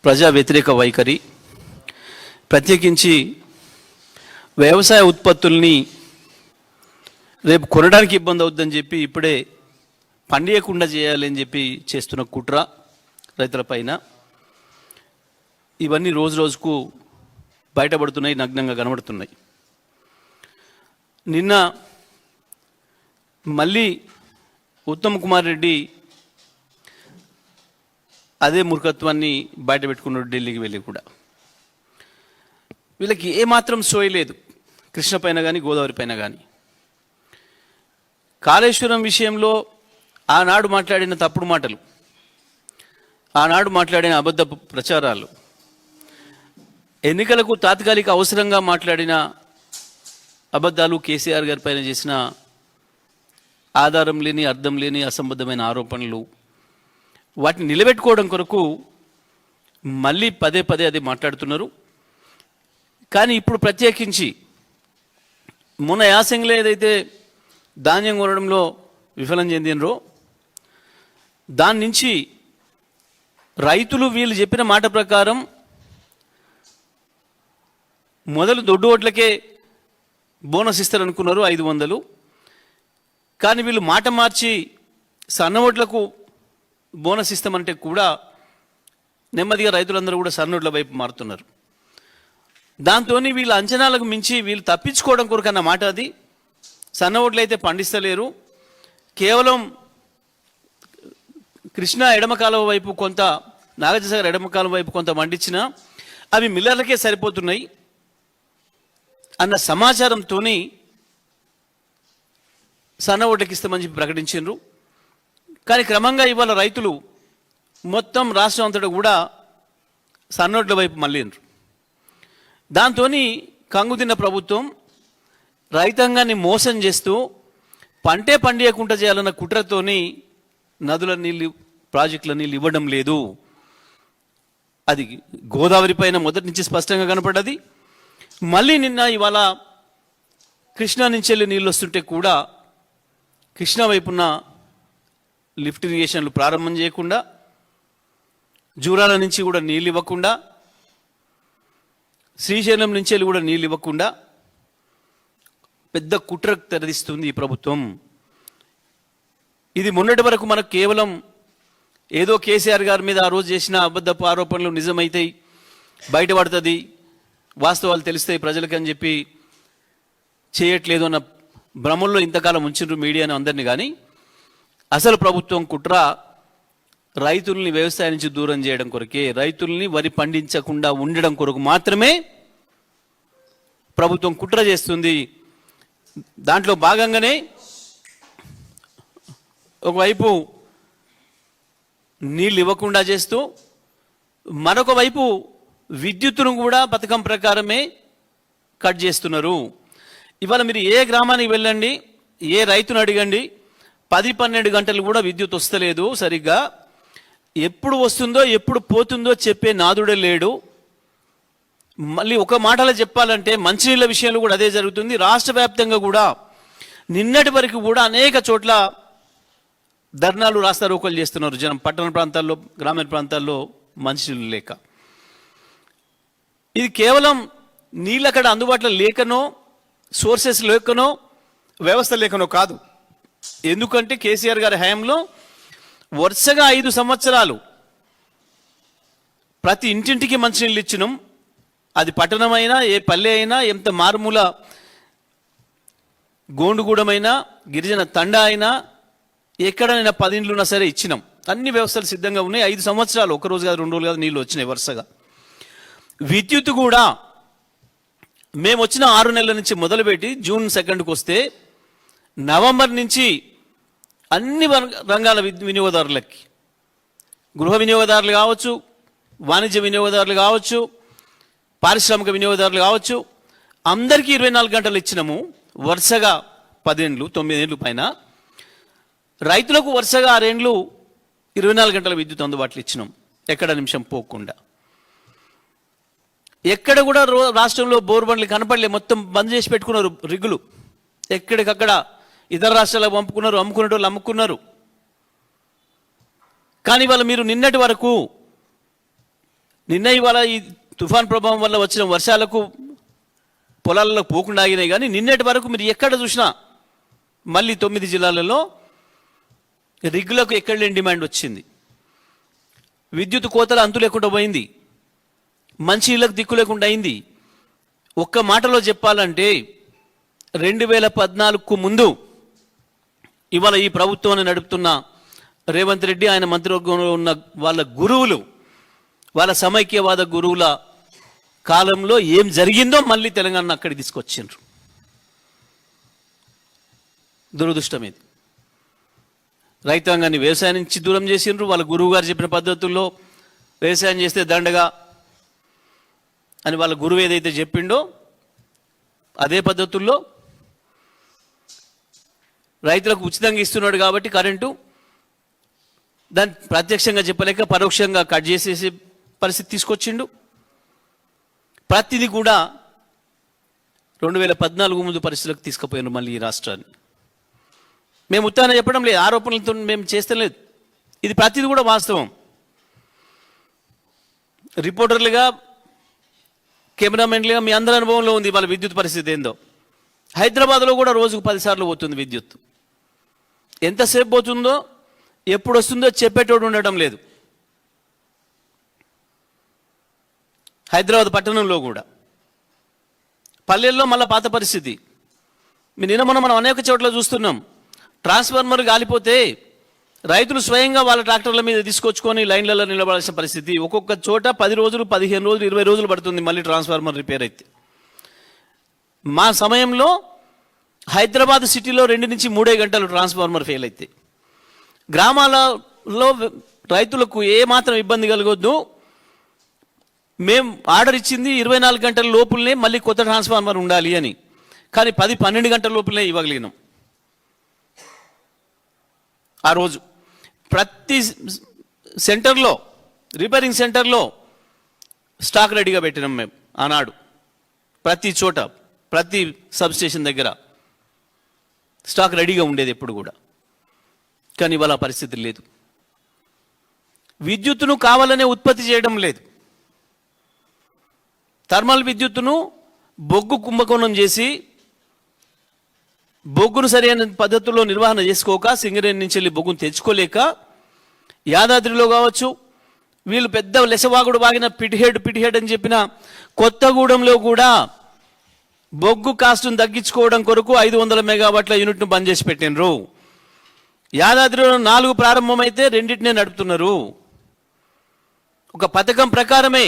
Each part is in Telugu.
ప్రజా వ్యతిరేక వైఖరి, ప్రత్యేకించి వ్యవసాయ ఉత్పత్తుల్ని రేపు కొనడానికి ఇబ్బంది అవుతుందని చెప్పి ఇప్పుడే పండియకుండా చేయాలని చెప్పి చేస్తున్న కుట్ర రైతులపైన, ఇవన్నీ రోజు రోజుకు బయటపడుతున్నాయి, నగ్నంగా కనబడుతున్నాయి. నిన్న మళ్ళీ ఉత్తమ్ కుమార్ రెడ్డి అదే మూర్ఖత్వాన్ని బయట పెట్టుకున్నాడు ఢిల్లీకి వెళ్ళి కూడా. వీళ్ళకి ఏమాత్రం సోయలేదు కృష్ణ పైన కానీ గోదావరి పైన కానీ. కాళేశ్వరం విషయంలో ఆనాడు మాట్లాడిన తప్పుడు మాటలు, ఆనాడు మాట్లాడిన అబద్ధ ప్రచారాలు, ఎన్నికలకు తాత్కాలిక అవసరంగా మాట్లాడిన అబద్ధాలు, కేసీఆర్ గారి పైన చేసిన ఆధారం లేని, అర్థం లేని, అసంబద్ధమైన ఆరోపణలు, వాటిని నిలబెట్టుకోవడం కొరకు మళ్ళీ పదే పదే అది మాట్లాడుతున్నారు. కానీ ఇప్పుడు ప్రత్యేకించి మొన్న యాసంగిలో ఏదైతే ధాన్యం కొనడంలో విఫలం చెందినరో దాని నుంచి రైతులు వీళ్ళు చెప్పిన మాట ప్రకారం మొదలు దొడ్డు ఓట్లకే బోనస్ ఇస్తారనుకున్నారు 500. కానీ వీళ్ళు మాట మార్చి సన్న ఓట్లకు బోనస్ ఇస్తామంటే కూడా నెమ్మదిగా రైతులందరూ కూడా సన్నోట్ల వైపు మారుతున్నారు. దాంతో వీళ్ళ అంచనాలకు మించి వీళ్ళు తప్పించుకోవడం కొరకు అన్న మాట అది. సన్న ఓట్లు అయితే పండిస్తలేరు, కేవలం కృష్ణా ఎడమ కాలువ వైపు కొంత, నాగార్జునసాగర్ ఎడమ కాలువ వైపు కొంత పండించినా అవి మిల్లర్లకే సరిపోతున్నాయి అన్న సమాచారంతో సన్న ఓట్లకి ఇస్తామని చెప్పి ప్రకటించారు. కానీ క్రమంగా ఇవాళ రైతులు మొత్తం రాష్ట్రం అంతటా కూడా సన్నోట్ల వైపు మళ్ళీండ్రు. దాంతో కంగుతిన్న ప్రభుత్వం రైతాంగాన్ని మోసం చేస్తూ పంటే పండియకుండా చేయాలన్న కుట్రతోని నదుల నీళ్ళు, ప్రాజెక్టుల నీళ్ళు ఇవ్వడం లేదు. అది గోదావరి పైన మొదటి నుంచి స్పష్టంగా కనపడ్డది. మళ్ళీ నిన్న ఇవాళ కృష్ణా నుంచి వెళ్ళి నీళ్ళు వస్తుంటే కూడా కృష్ణా వైపున్న లిఫ్ట్ ఇరిగేషన్లు ప్రారంభం చేయకుండా, జూరాల నుంచి కూడా నీళ్ళు ఇవ్వకుండా, శ్రీశైలం నుంచి వెళ్ళి కూడా నీళ్ళు ఇవ్వకుండా పెద్ద కుట్ర తెరదిస్తుంది ఈ ప్రభుత్వం. ఇది మొన్నటి వరకు మనకు కేవలం ఏదో కేసీఆర్ గారి మీద ఆ రోజు చేసిన అబద్ధపు ఆరోపణలు నిజమైతాయి, బయటపడుతుంది, వాస్తవాలు తెలుస్తాయి ప్రజలకి అని చెప్పి చేయట్లేదు అన్న భ్రమంలో ఇంతకాలం ఉంచిండ్రు మీడియాను అందరినీ. కానీ అసలు ప్రభుత్వం కుట్ర రైతుల్ని వ్యవసాయం నుంచి దూరం చేయడం కొరకే, రైతుల్ని వరి పండించకుండా ఉండడం కొరకు మాత్రమే ప్రభుత్వం కుట్ర చేస్తుంది. దాంట్లో భాగంగానే ఒకవైపు నీళ్ళు ఇవ్వకుండా చేస్తూ, మరొక వైపు విద్యుత్తును కూడా పథకం ప్రకారమే కట్ చేస్తున్నారు. ఇవాళ మీరు ఏ గ్రామానికి వెళ్ళండి, ఏ రైతును అడగండి, 10-12 గంటలు కూడా విద్యుత్ వస్తలేదు సరిగ్గా. ఎప్పుడు వస్తుందో ఎప్పుడు పోతుందో చెప్పే నాదుడే లేడు. మళ్ళీ ఒక మాటలో చెప్పాలంటే మంచినీళ్ళ విషయంలో కూడా అదే జరుగుతుంది. రాష్ట్ర వ్యాప్తంగా కూడా నిన్నటి వరకు కూడా అనేక చోట్ల ధర్నాలు, రాస్తారోకోలు చేస్తున్నారు జనం, పట్టణ ప్రాంతాల్లో, గ్రామీణ ప్రాంతాల్లో మంచినీళ్ళు లేక. ఇది కేవలం నీళ్ళు అక్కడ అందుబాటులో లేకనో, సోర్సెస్ లేకనో, వ్యవస్థ లేకనో కాదు. ఎందుకంటే కేసీఆర్ గారి హయాంలో వరుసగా 5 సంవత్సరాలు ప్రతి ఇంటింటికి మంచినీళ్ళు ఇచ్చినాం. అది పట్టణమైనా, ఏ పల్లె అయినా, ఎంత మారుమూల గోండుగూడమైనా, గిరిజన తండా అయినా, ఎక్కడైనా 10 ఇండ్లు ఉన్నా సరే ఇచ్చినాం. అన్ని వ్యవస్థలు సిద్ధంగా ఉన్నాయి. 5 సంవత్సరాలు, ఒక రోజు కాదు, 2 రోజులు కాదు, నీళ్ళు వచ్చినాయి వరుసగా. విద్యుత్ కూడా మేము వచ్చిన 6 నెలల నుంచి మొదలుపెట్టి జూన్ 2కి వస్తే నవంబర్ నుంచి అన్ని రంగాల వినియోగదారులకి, గృహ వినియోగదారులు కావచ్చు, వాణిజ్య వినియోగదారులు కావచ్చు, పారిశ్రామిక వినియోగదారులు కావచ్చు, అందరికీ 24 గంటలు ఇచ్చినాము వరుసగా. 10 ఏళ్ళు, 9 ఏళ్ళు పైన రైతులకు వరుసగా 6 ఏళ్ళు 24 గంటల విద్యుత్ అందుబాటులో ఇచ్చినాం, ఎక్కడ నిమిషం పోకుండా. ఎక్కడ కూడా రాష్ట్రంలో బోర్ బండ్లు కనపడలే, మొత్తం బంద్ చేసి పెట్టుకున్నారు రిగ్గులు. ఎక్కడికక్కడ ఇతర రాష్ట్రాలకు పంపుకున్నారు, అమ్ముకునే వాళ్ళు అమ్ముకున్నారు. కానీ వాళ్ళు మీరు నిన్నటి వరకు నిన్న ఇవాళ ఈ తుఫాన్ ప్రభావం వల్ల వచ్చిన వర్షాలకు పొలాల్లో పోకుండా ఆగినాయి. కానీ నిన్నటి వరకు మీరు ఎక్కడ చూసినా మళ్ళీ 9 జిల్లాలలో రిగ్గులకు ఎక్కడ లేని డిమాండ్ వచ్చింది. విద్యుత్ కోతలు అంతు లేకుండా పోయింది. మంచి ఇళ్ళకు దిక్కు లేకుండా అయింది. ఒక్క మాటలో చెప్పాలంటే 2014కు ముందు ఇవాళ ఈ ప్రభుత్వాన్ని నడుపుతున్న రేవంత్ రెడ్డి, ఆయన మంత్రివర్గంలో ఉన్న వాళ్ళ గురువులు, వాళ్ళ సమైక్యవాద గురువుల కాలంలో ఏం జరిగిందో మళ్ళీ తెలంగాణ అక్కడికి తీసుకొచ్చిండ్రు. దురదృష్టం ఇది. రైతాంగాన్ని వ్యవసాయం నుంచి దూరం చేసిండ్రు. వాళ్ళ గురువు గారు చెప్పిన పద్ధతుల్లో వ్యవసాయం చేస్తే దండగా అని వాళ్ళ గురువు ఏదైతే చెప్పిండో అదే పద్ధతుల్లో రైతులకు ఉచితంగా ఇస్తున్నాడు కాబట్టి కరెంటు, దాన్ని ప్రత్యక్షంగా చెప్పలేక పరోక్షంగా కట్ చేసేసే పరిస్థితి తీసుకొచ్చిండు. ప్రతిదీ కూడా 2014 ముందు పరిస్థితులకు తీసుకుపోయినారు మళ్ళీ ఈ రాష్ట్రాన్ని. మేము ఉత్తాన చెప్పడం లేదు, ఆరోపణలతో మేము చేస్తలేదు. ఇది ప్రతిదీ కూడా వాస్తవం. రిపోర్టర్లుగా, కెమెరామెన్లుగా మీ అందరి అనుభవంలో ఉంది వాళ్ళ విద్యుత్ పరిస్థితి ఏందో. హైదరాబాద్లో కూడా రోజుకు 10 సార్లు పోతుంది విద్యుత్. ఎంతసేపు పోతుందో, ఎప్పుడు వస్తుందో చెప్పేటోడు ఉండటం లేదు. హైదరాబాద్ పట్టణంలో కూడా, పల్లెల్లో మళ్ళీ పాత పరిస్థితి. నిన్న మనం అనేక చోట్ల చూస్తున్నాం. ట్రాన్స్ఫార్మర్ కాలిపోతే రైతులు స్వయంగా వాళ్ళ ట్రాక్టర్ల మీద తీసుకొచ్చుకొని లైన్లలో నిలబడాల్సిన పరిస్థితి. ఒక్కొక్క చోట 10 రోజులు, 15 రోజులు, 20 రోజులు పడుతుంది మళ్ళీ ట్రాన్స్ఫార్మర్ రిపేర్ అయితే. మా సమయంలో హైదరాబాద్ సిటీలో 2 నుంచి 3 గంటలు ట్రాన్స్ఫార్మర్ ఫెయిల్ అయితే. గ్రామాలలో రైతులకు ఏమాత్రం ఇబ్బంది కలగొద్దు, మేము ఆర్డర్ ఇచ్చింది 24 గంటల లోపులనే మళ్ళీ కొత్త ట్రాన్స్ఫార్మర్ ఉండాలి అని. కానీ 10-12 గంటల లోపులనే ఇవ్వగలిగినాం. ఆ రోజు ప్రతి సెంటర్లో, రిపేరింగ్ సెంటర్లో స్టాక్ రెడీగా పెట్టినాం మేము ఆనాడు. ప్రతి చోట, ప్రతి సబ్స్టేషన్ దగ్గర స్టాక్ రెడీగా ఉండేది ఎప్పుడు కూడా. కానీ ఇవాళ పరిస్థితి లేదు. విద్యుత్తును కావాలనే ఉత్పత్తి చేయడం లేదు. థర్మల్ విద్యుత్తును బొగ్గు కుంభకోణం చేసి, బొగ్గును సరైన పద్ధతుల్లో నిర్వహణ చేసుకోక, సింగరేణి నుంచి వెళ్ళి బొగ్గును తెచ్చుకోలేక, యాదాద్రిలో కావచ్చు, వీళ్ళు పెద్ద లెసవాగుడు వాగిన పిటిహెడ్ అని చెప్పిన కొత్తగూడెంలో కూడా బొగ్గు కాస్ట్ను తగ్గించుకోవడం కొరకు 500 మెగావాట్ల యూనిట్ను బంద్ చేసి పెట్టినరు. యాదాద్రిలో 4 ప్రారంభమైతే 2టినే నడుపుతున్నారు. ఒక పథకం ప్రకారమే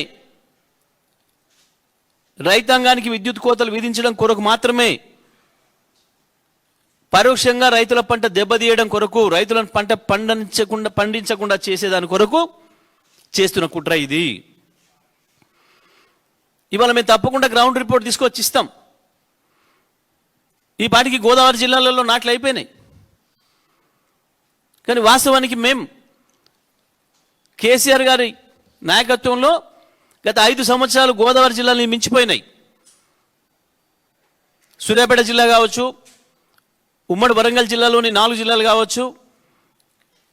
రైతాంగానికి విద్యుత్ కోతలు విధించడం కొరకు మాత్రమే, పరోక్షంగా రైతుల పంట దెబ్బతీయడం కొరకు, రైతులను పంట పండించకుండా చేసేదాని కొరకు చేస్తున్న కుట్ర ఇది. ఇవాళ మేము తప్పకుండా గ్రౌండ్ రిపోర్ట్ తీసుకొచ్చి ఇస్తాం. ఈ పాటికి గోదావరి జిల్లాలలో నాట్లు అయిపోయినాయి. కానీ వాస్తవానికి మేము కేసీఆర్ గారి నాయకత్వంలో గత 5 సంవత్సరాలు గోదావరి జిల్లాని మించిపోయినాయి. సూర్యాపేట జిల్లా కావచ్చు, ఉమ్మడి వరంగల్ జిల్లాలోని 4 జిల్లాలు కావచ్చు,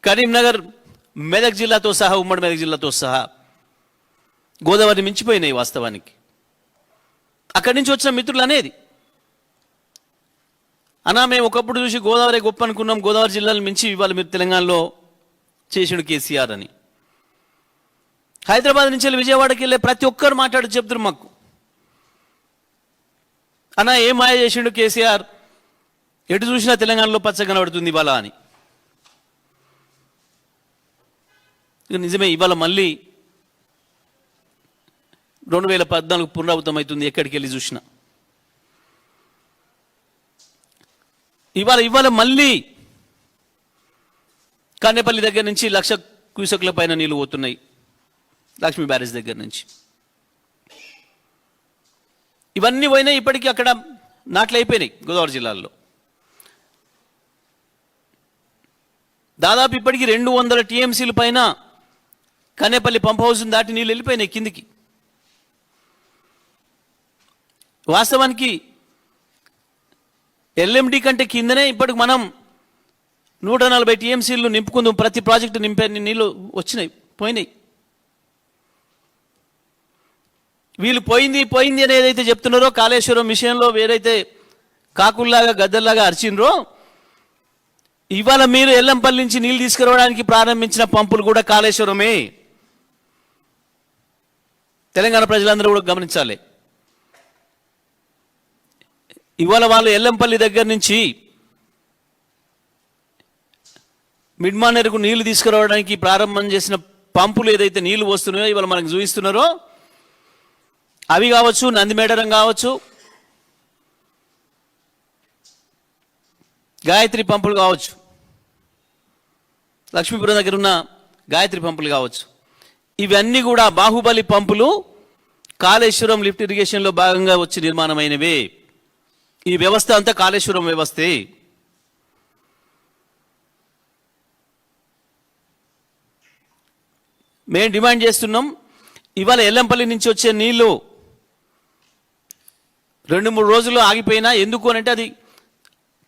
కరీంనగర్, మెదక్ జిల్లాతో సహా, ఉమ్మడి మెదక్ జిల్లాతో సహా గోదావరిని మించిపోయినాయి వాస్తవానికి. అక్కడి నుంచి వచ్చిన మిత్రులు అనేది అన్నా, మేము ఒకప్పుడు చూసి గోదావరి గొప్ప అనుకున్నాం, గోదావరి జిల్లాలు మించి ఇవాళ మీరు తెలంగాణలో చేసిండు కేసీఆర్ అని. హైదరాబాద్ నుంచి వెళ్ళి విజయవాడకి వెళ్ళే ప్రతి ఒక్కరు మాట్లాడి చెప్తారు మాకు, అన్నా ఏం మాయ చేసిండు కేసీఆర్, ఎటు చూసినా తెలంగాణలో పచ్చ కనబడుతుంది ఇవాళ అని. నిజమే, ఇవాళ మళ్ళీ 2014 పునరావృతం అవుతుంది ఎక్కడికి వెళ్ళి చూసినా. ఇవాళ మళ్ళీ కన్నెపల్లి దగ్గర నుంచి 1,00,000 క్యూసెక్ల పైన నీళ్లు పోతున్నాయి, లక్ష్మీ బ్యారేజ్ దగ్గర నుంచి. ఇవన్నీ పోయినాయి, ఇప్పటికీ అక్కడ నాట్లు అయిపోయినాయి గోదావరి జిల్లాలో. దాదాపు ఇప్పటికీ 200 టీఎంసీల పైన కన్నెపల్లి పంప్ హౌస్ దాటి నీళ్ళు వెళ్ళిపోయినాయి కిందికి. వాస్తవానికి ఎల్ఎండి కంటే కిందనే ఇప్పటికి మనం 140 టీఎంసీలు నింపుకుందాం. ప్రతి ప్రాజెక్టు నింపే నీళ్ళు వచ్చినాయి, పోయినాయి. వీళ్ళు పోయింది పోయింది అని ఏదైతే చెప్తున్నారో కాళేశ్వరం విషయంలో వేరైతే కాకుల్లాగా గద్దల్లాగా అరిచినరో, ఇవాళ మీరు ఎల్లంపల్లి నుంచి నీళ్ళు తీసుకురావడానికి ప్రారంభించిన పంపులు కూడా కాళేశ్వరమే. తెలంగాణ ప్రజలందరూ కూడా గమనించాలి. ఇవాళ వాళ్ళు ఎల్లంపల్లి దగ్గర నుంచి మిడ్మానేరుకు నీళ్లు తీసుకురావడానికి ప్రారంభం చేసిన పంపులు ఏదైతే నీళ్లు వస్తున్నాయో ఇవాళ మనకు చూపిస్తున్నారో అవి కావచ్చు, నందిమేడరం కావచ్చు, గాయత్రి పంపులు కావచ్చు, లక్ష్మీపురం దగ్గర ఉన్న గాయత్రి పంపులు కావచ్చు, ఇవన్నీ కూడా బాహుబలి పంపులు కాళేశ్వరం లిఫ్ట్ ఇరిగేషన్లో భాగంగా వచ్చి నిర్మాణమైనవే. ఈ వ్యవస్థ అంతా కాళేశ్వరం వ్యవస్థే. మేము డిమాండ్ చేస్తున్నాం, ఇవాళ ఎల్లంపల్లి నుంచి వచ్చే నీళ్లు 2-3 రోజుల్లో ఆగిపోయినా ఎందుకు అనంటే అది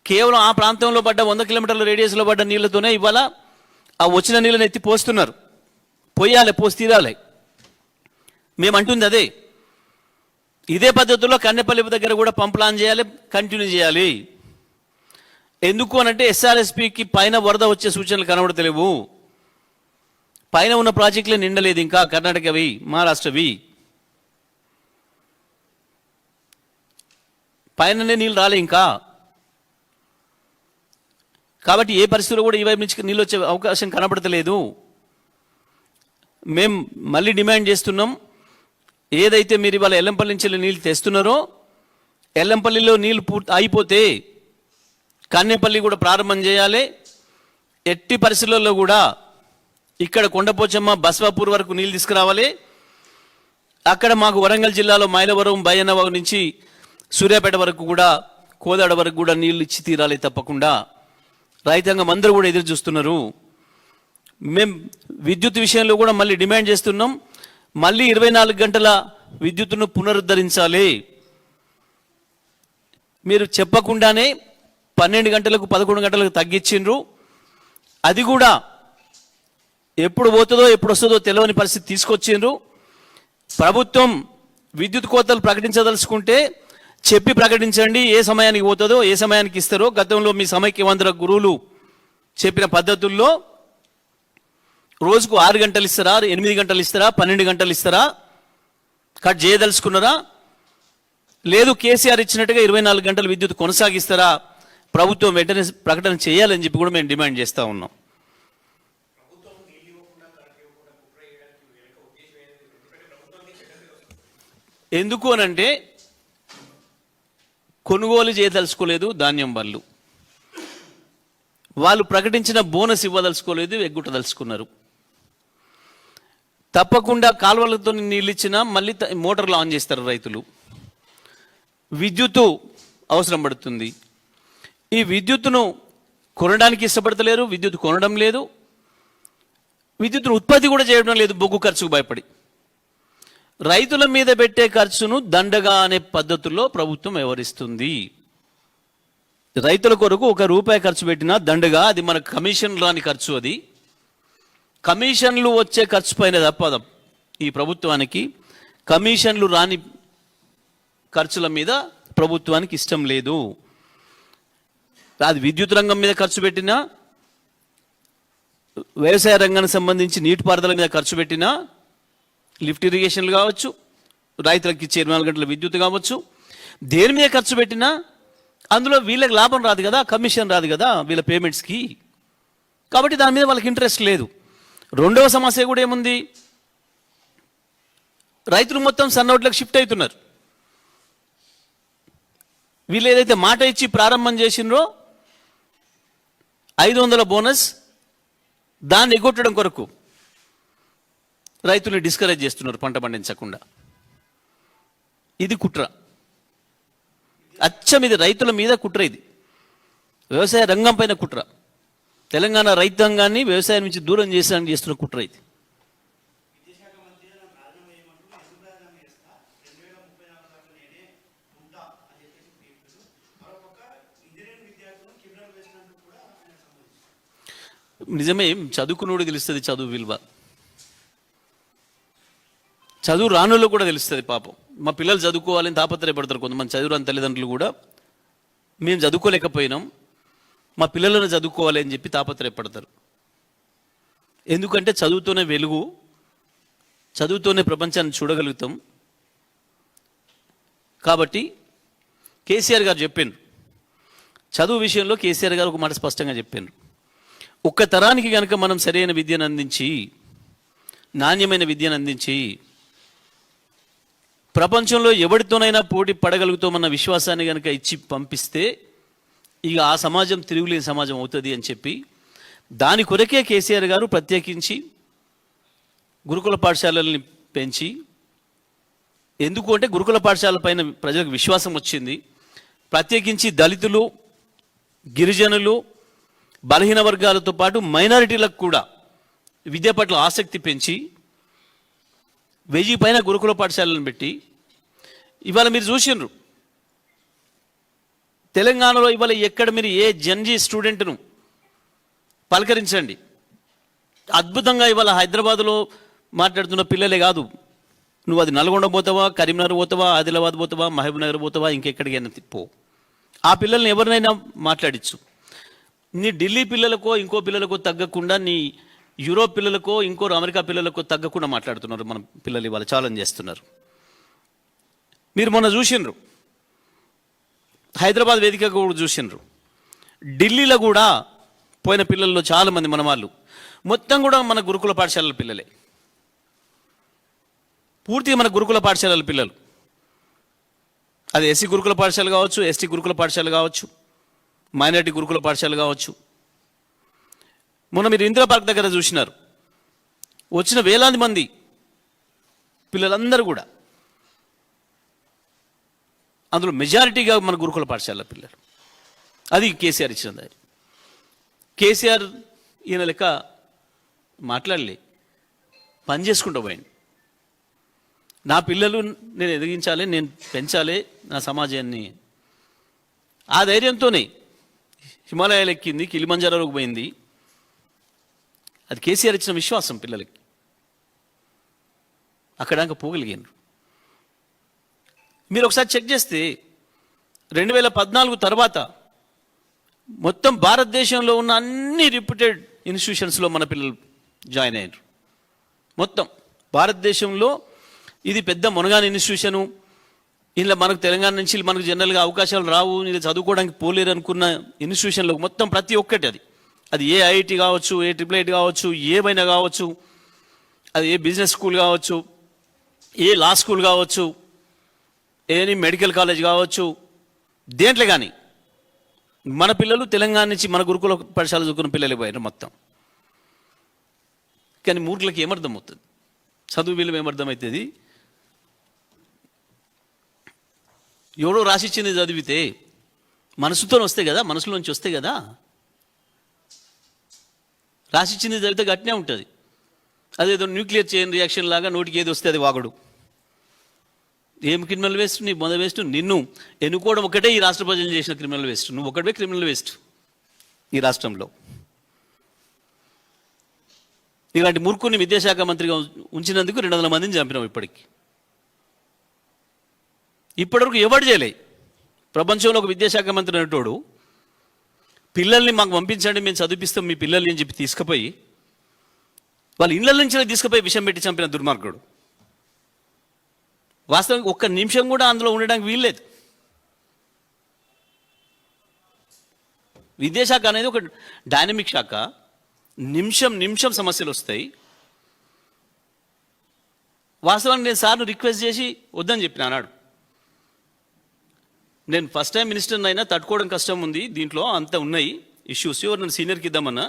కేవలం ఆ ప్రాంతంలో పడ్డ 100 కిలోమీటర్ల రేడియస్లో పడ్డ నీళ్లతోనే ఇవాళ ఆ వచ్చిన నీళ్ళని ఎత్తి పోస్తున్నారు. పోయాలి, పోసి తీరాలి. మేము అంటుంది అదే. ఇదే పద్ధతిలో కన్నెపల్లి దగ్గర కూడా పంపులు ఆన్ చేయాలి, కంటిన్యూ చేయాలి. ఎందుకు అనంటే ఎస్ఆర్ఎస్పికి పైన వరద వచ్చే సూచనలు కనబడతలేవు. పైన ఉన్న ప్రాజెక్టులే నిండలేదు, ఇంకా కర్ణాటకవి, మహారాష్ట్రవి. పైననే నీళ్ళు రాలే ఇంకా. కాబట్టి ఏ పరిస్థితుల్లో కూడా ఈ వైపు నుంచి నీళ్ళు వచ్చే అవకాశం కనబడతలేదు. మేము మళ్ళీ డిమాండ్ చేస్తున్నాం, ఏదైతే మీరు ఇవాళ ఎల్లంపల్లి నుంచి నీళ్ళు తెస్తున్నారో ఎల్లంపల్లిలో నీళ్ళు అయిపోతే కన్నెపల్లి కూడా ప్రారంభం చేయాలి. ఎట్టి పరిస్థితుల్లో కూడా ఇక్కడ కొండపోచమ్మ బస్వాపూర్ వరకు నీళ్ళు తీసుకురావాలి. అక్కడ మాకు వరంగల్ జిల్లాలో మైలవరం, బయ్యనవ నుంచి సూర్యాపేట వరకు కూడా, కోదాడ వరకు కూడా నీళ్ళు ఇచ్చి తీరాలి తప్పకుండా. రైతాంగం అందరూ కూడా ఎదురు చూస్తున్నారు. మేము విద్యుత్ విషయంలో కూడా మళ్ళీ డిమాండ్ చేస్తున్నాం, మళ్ళీ 24 గంటల విద్యుత్తును పునరుద్ధరించాలి. మీరు చెప్పకుండానే 12 గంటలకు 11 గంటలకు తగ్గించిండ్రు. అది కూడా ఎప్పుడు పోతుందో ఎప్పుడు వస్తుందో తెలియని పరిస్థితి తీసుకొచ్చిండ్రు. ప్రభుత్వం విద్యుత్ కోతలు ప్రకటించదలుచుకుంటే చెప్పి ప్రకటించండి, ఏ సమయానికి పోతుందో ఏ సమయానికి ఇస్తారో. గతంలో మీ సమైక్యవంతుల గురువులు చెప్పిన పద్ధతుల్లో రోజుకు 6 గంటలు ఇస్తారా, 8 గంటలు ఇస్తారా, 12 గంటలు ఇస్తారా, కట్ చేయదలుచుకున్నారా? లేదు కేసీఆర్ ఇచ్చినట్టుగా 24 గంటలు విద్యుత్ కొనసాగిస్తారా? ప్రభుత్వం వెంటనే ప్రకటన చేయాలని చెప్పి కూడా మేము డిమాండ్ చేస్తూ ఉన్నాం. ఎందుకు అనంటే కొనుగోలు చేయదలుచుకోలేదు ధాన్యం వాళ్ళు ప్రకటించిన బోనస్ ఇవ్వదలుచుకోలేదు, ఎగ్గుట్టదలుచుకున్నారు. తప్పకుండా కాలువలతో నీళ్ళు ఇచ్చినా మళ్ళీ మోటార్లు ఆన్ చేస్తారు రైతులు. విద్యుత్తు అవసరం పడుతుంది. ఈ విద్యుత్తును కొనడానికి ఇష్టపడతలేరు, విద్యుత్ కొనడం లేదు, విద్యుత్తును ఉత్పత్తి కూడా చేయడం లేదు, బొగ్గు ఖర్చుకు భయపడి. రైతుల మీద పెట్టే ఖర్చును దండగా అనే పద్ధతుల్లో ప్రభుత్వం వ్యవహరిస్తుంది. రైతుల కొరకు ₹1 ఖర్చు పెట్టినా దండగా, అది మన కమిషన్ రాని ఖర్చు. అది కమిషన్లు వచ్చే ఖర్చు పైన తప్ప ఈ ప్రభుత్వానికి కమిషన్లు రాని ఖర్చుల మీద ప్రభుత్వానికి ఇష్టం లేదు. అది విద్యుత్ రంగం మీద ఖర్చు పెట్టినా, వ్యవసాయ రంగానికి సంబంధించి నీటిపారుదల మీద ఖర్చు పెట్టినా, లిఫ్ట్ ఇరిగేషన్లు కావచ్చు, రైతులకి ఇచ్చే 24 గంటల విద్యుత్ కావచ్చు, దేని మీద ఖర్చు పెట్టినా అందులో వీళ్ళకి లాభం రాదు కదా, కమిషన్ రాదు కదా వీళ్ళ పేమెంట్స్కి. కాబట్టి దాని మీద వాళ్ళకి ఇంట్రెస్ట్ లేదు. రెండవ సమస్య కూడా ఏముంది, రైతులు మొత్తం సన్నోట్లకు షిఫ్ట్ అవుతున్నారు. వీళ్ళు ఏదైతే మాట ఇచ్చి ప్రారంభం చేసినరో 500 బోనస్, దాన్ని ఎగ్గొట్టడం కొరకు రైతుల్ని డిస్కరేజ్ చేస్తున్నారు పంట పండించకుండా. ఇది కుట్ర, అచ్చం ఇది రైతుల మీద కుట్ర. ఇది వ్యవసాయ రంగం పైన కుట్ర. తెలంగాణ రైతాంగాన్ని వ్యవసాయం నుంచి దూరం చేసానికి చేస్తున్న కుట్ర ఇది. నిజమే, చదువుకున్నోడు తెలుస్తుంది చదువు విలువ. చదువు రానుల్లో కూడా తెలుస్తుంది పాపం. మా పిల్లలు చదువుకోవాలని తాపత్రయపడతారు కొంతమంది చదువు రాని తల్లిదండ్రులు కూడా. మేము చదువుకోలేకపోయినాం, మా పిల్లలను చదువుకోవాలి అని చెప్పి తాపత్రయపడతారు. ఎందుకంటే చదువుతోనే వెలుగు, చదువుతోనే ప్రపంచాన్ని చూడగలుగుతాం. కాబట్టి కేసీఆర్ గారు చెప్పారు, చదువు విషయంలో కేసీఆర్ గారు ఒక మాట స్పష్టంగా చెప్పారు. ఒక్క తరానికి కనుక మనం సరైన విద్యను అందించి, నాణ్యమైన విద్యను అందించి, ప్రపంచంలో ఎవరితోనైనా పోటీ పడగలుగుతామన్న విశ్వాసాన్ని కనుక ఇచ్చి పంపిస్తే ఇక ఆ సమాజం తిరుగులేని సమాజం అవుతుంది అని చెప్పి, దాని కొరకే కేసీఆర్ గారు ప్రత్యేకించి గురుకుల పాఠశాలల్ని పెంచి, ఎందుకు అంటే గురుకుల పాఠశాల పైన ప్రజలకు విశ్వాసం వచ్చింది. ప్రత్యేకించి దళితులు, గిరిజనులు, బలహీన వర్గాలతో పాటు మైనారిటీలకు కూడా విద్య పట్ల ఆసక్తి పెంచి 1000 పైన గురుకుల పాఠశాలను పెట్టి, ఇవాళ మీరు చూసినారు తెలంగాణలో ఇవాళ ఎక్కడ మీరు ఏ జన్జీ స్టూడెంట్ను పలకరించండి, అద్భుతంగా ఇవాళ హైదరాబాద్లో మాట్లాడుతున్న పిల్లలే కాదు, నువ్వు అది నల్గొండ పోతావా, కరీంనగర్ పోతావా, ఆదిలాబాద్ పోతావా, మహబూబ్ నగర్ పోతావా, ఇంకెక్కడికైనా పో, ఆ పిల్లల్ని ఎవరినైనా మాట్లాడించు. నీ ఢిల్లీ పిల్లలకో ఇంకో పిల్లలకో తగ్గకుండా, నీ యూరోప్ పిల్లలకో ఇంకో అమెరికా పిల్లలకో తగ్గకుండా మాట్లాడుతున్నారు మన పిల్లలు, ఇవాళ ఛాలెంజ్ చేస్తున్నారు. మీరు మొన్న చూసినారు హైదరాబాద్ వేదిక కూడా చూసినారు, ఢిల్లీలో కూడా పోయిన పిల్లల్లో చాలామంది మన వాళ్ళు మొత్తం కూడా మన గురుకుల పాఠశాలల పిల్లలే, పూర్తిగా మన గురుకుల పాఠశాలల పిల్లలు. అది ఎస్సీ గురుకుల పాఠశాల కావచ్చు, ఎస్టీ గురుకుల పాఠశాల కావచ్చు, మైనారిటీ గురుకుల పాఠశాల కావచ్చు. మొన్న మీరు ఇందిరా పార్క్ దగ్గర చూసినారు, వచ్చిన వేలాది మంది పిల్లలందరూ కూడా అందులో మెజారిటీగా మన గురుకుల పాఠశాల పిల్లలు. అది కేసీఆర్ ఇచ్చినది. కేసీఆర్ ఈయన లెక్క మాట్లాడలే, పని చేసుకుంటూ పోయింది. నా పిల్లలు నేను ఎదిగించాలి, నేను పెంచాలి నా సమాజాన్ని, ఆ ధైర్యంతోనే హిమాలయాలు ఎక్కింది, కిలిమంజారోకి పోయింది. అది కేసీఆర్ ఇచ్చిన విశ్వాసం పిల్లలకి, అక్కడాక పోగలిగాను. మీరు ఒకసారి చెక్ చేస్తే 2014 తర్వాత మొత్తం భారతదేశంలో ఉన్న అన్ని రిప్యూటెడ్ ఇన్స్టిట్యూషన్స్లో మన పిల్లలు జాయిన్ అయ్యారు. మొత్తం భారతదేశంలో ఇది పెద్ద మునగాని ఇన్స్టిట్యూషను, ఇలా మనకు తెలంగాణ నుంచి మనకు జనరల్గా అవకాశాలు రావు, ఇలా చదువుకోవడానికి పోలేరు అనుకున్న ఇన్స్టిట్యూషన్లో మొత్తం ప్రతి ఒక్కటి, అది ఏ ఐఐటి కావచ్చు, ఏ ట్రిపుల్ కావచ్చు, ఏమైనా కావచ్చు, అది ఏ బిజినెస్ స్కూల్ కావచ్చు, ఏ లా స్కూల్ కావచ్చు, ఏ మెడికల్ కాలేజ్ కావచ్చు, దేంట్లో కానీ మన పిల్లలు తెలంగాణ నుంచి మన గురుకుల పాఠశాల చదువుకున్న పిల్లలు పోయారు మొత్తం. కానీ మూర్ఖులకి ఏమర్థం అవుతుంది, చదువు విలువ ఏమర్థమవుతుంది? ఎవడో రాసిచ్చింది చదివితే మనసుతో వస్తాయి కదా, మనసులోంచి వస్తాయి కదా. రాసిచ్చింది చదివితే గట్టినే ఉంటుంది. అదేదో న్యూక్లియర్ చైన్ రియాక్షన్ లాగా నోటికి ఏది వస్తే అది వాగడు. ఏం క్రిమినల్ వేస్ట్? నీ మొదటి వేస్ట్. నిన్ను ఎన్నుకోవడం ఒకటే ఈ రాష్ట్ర ప్రజలు చేసిన క్రిమినల్ వేస్ట్. నువ్వు ఒకటే క్రిమినల్ వేస్ట్ ఈ రాష్ట్రంలో. ఇలాంటి మూర్ఖుని విద్యాశాఖ మంత్రిగా ఉంచినందుకు 200 మందిని చంపినాం ఇప్పటికి. ఇప్పటివరకు ఎవడు చేయలే. ప్రపంచంలో ఒక విద్యాశాఖ మంత్రి అనేటోడు పిల్లల్ని మాకు పంపించండి, మేము చదివిస్తాం మీ పిల్లల్ని అని చెప్పి తీసుకుపోయి వాళ్ళ ఇళ్ళ నుంచి తీసుకుపోయి విషం పెట్టి చంపిన దుర్మార్గుడు. వాస్తవానికి ఒక్క నిమిషం కూడా అందులో ఉండడానికి వీల్లేదు. విద్యాశాఖ అనేది ఒక డైనమిక్ శాఖ, నిమిషం సమస్యలు వస్తాయి. వాస్తవానికి నేను సార్ను రిక్వెస్ట్ చేసి వద్దని చెప్పిన అన్నాడు. నేను ఫస్ట్ టైం మినిస్టర్ని అయినా తట్టుకోవడం కష్టం ఉంది, దీంట్లో అంత ఉన్నాయి ఇష్యూస్, ఎవరు నన్ను సీనియర్కి ఇద్దామన్నా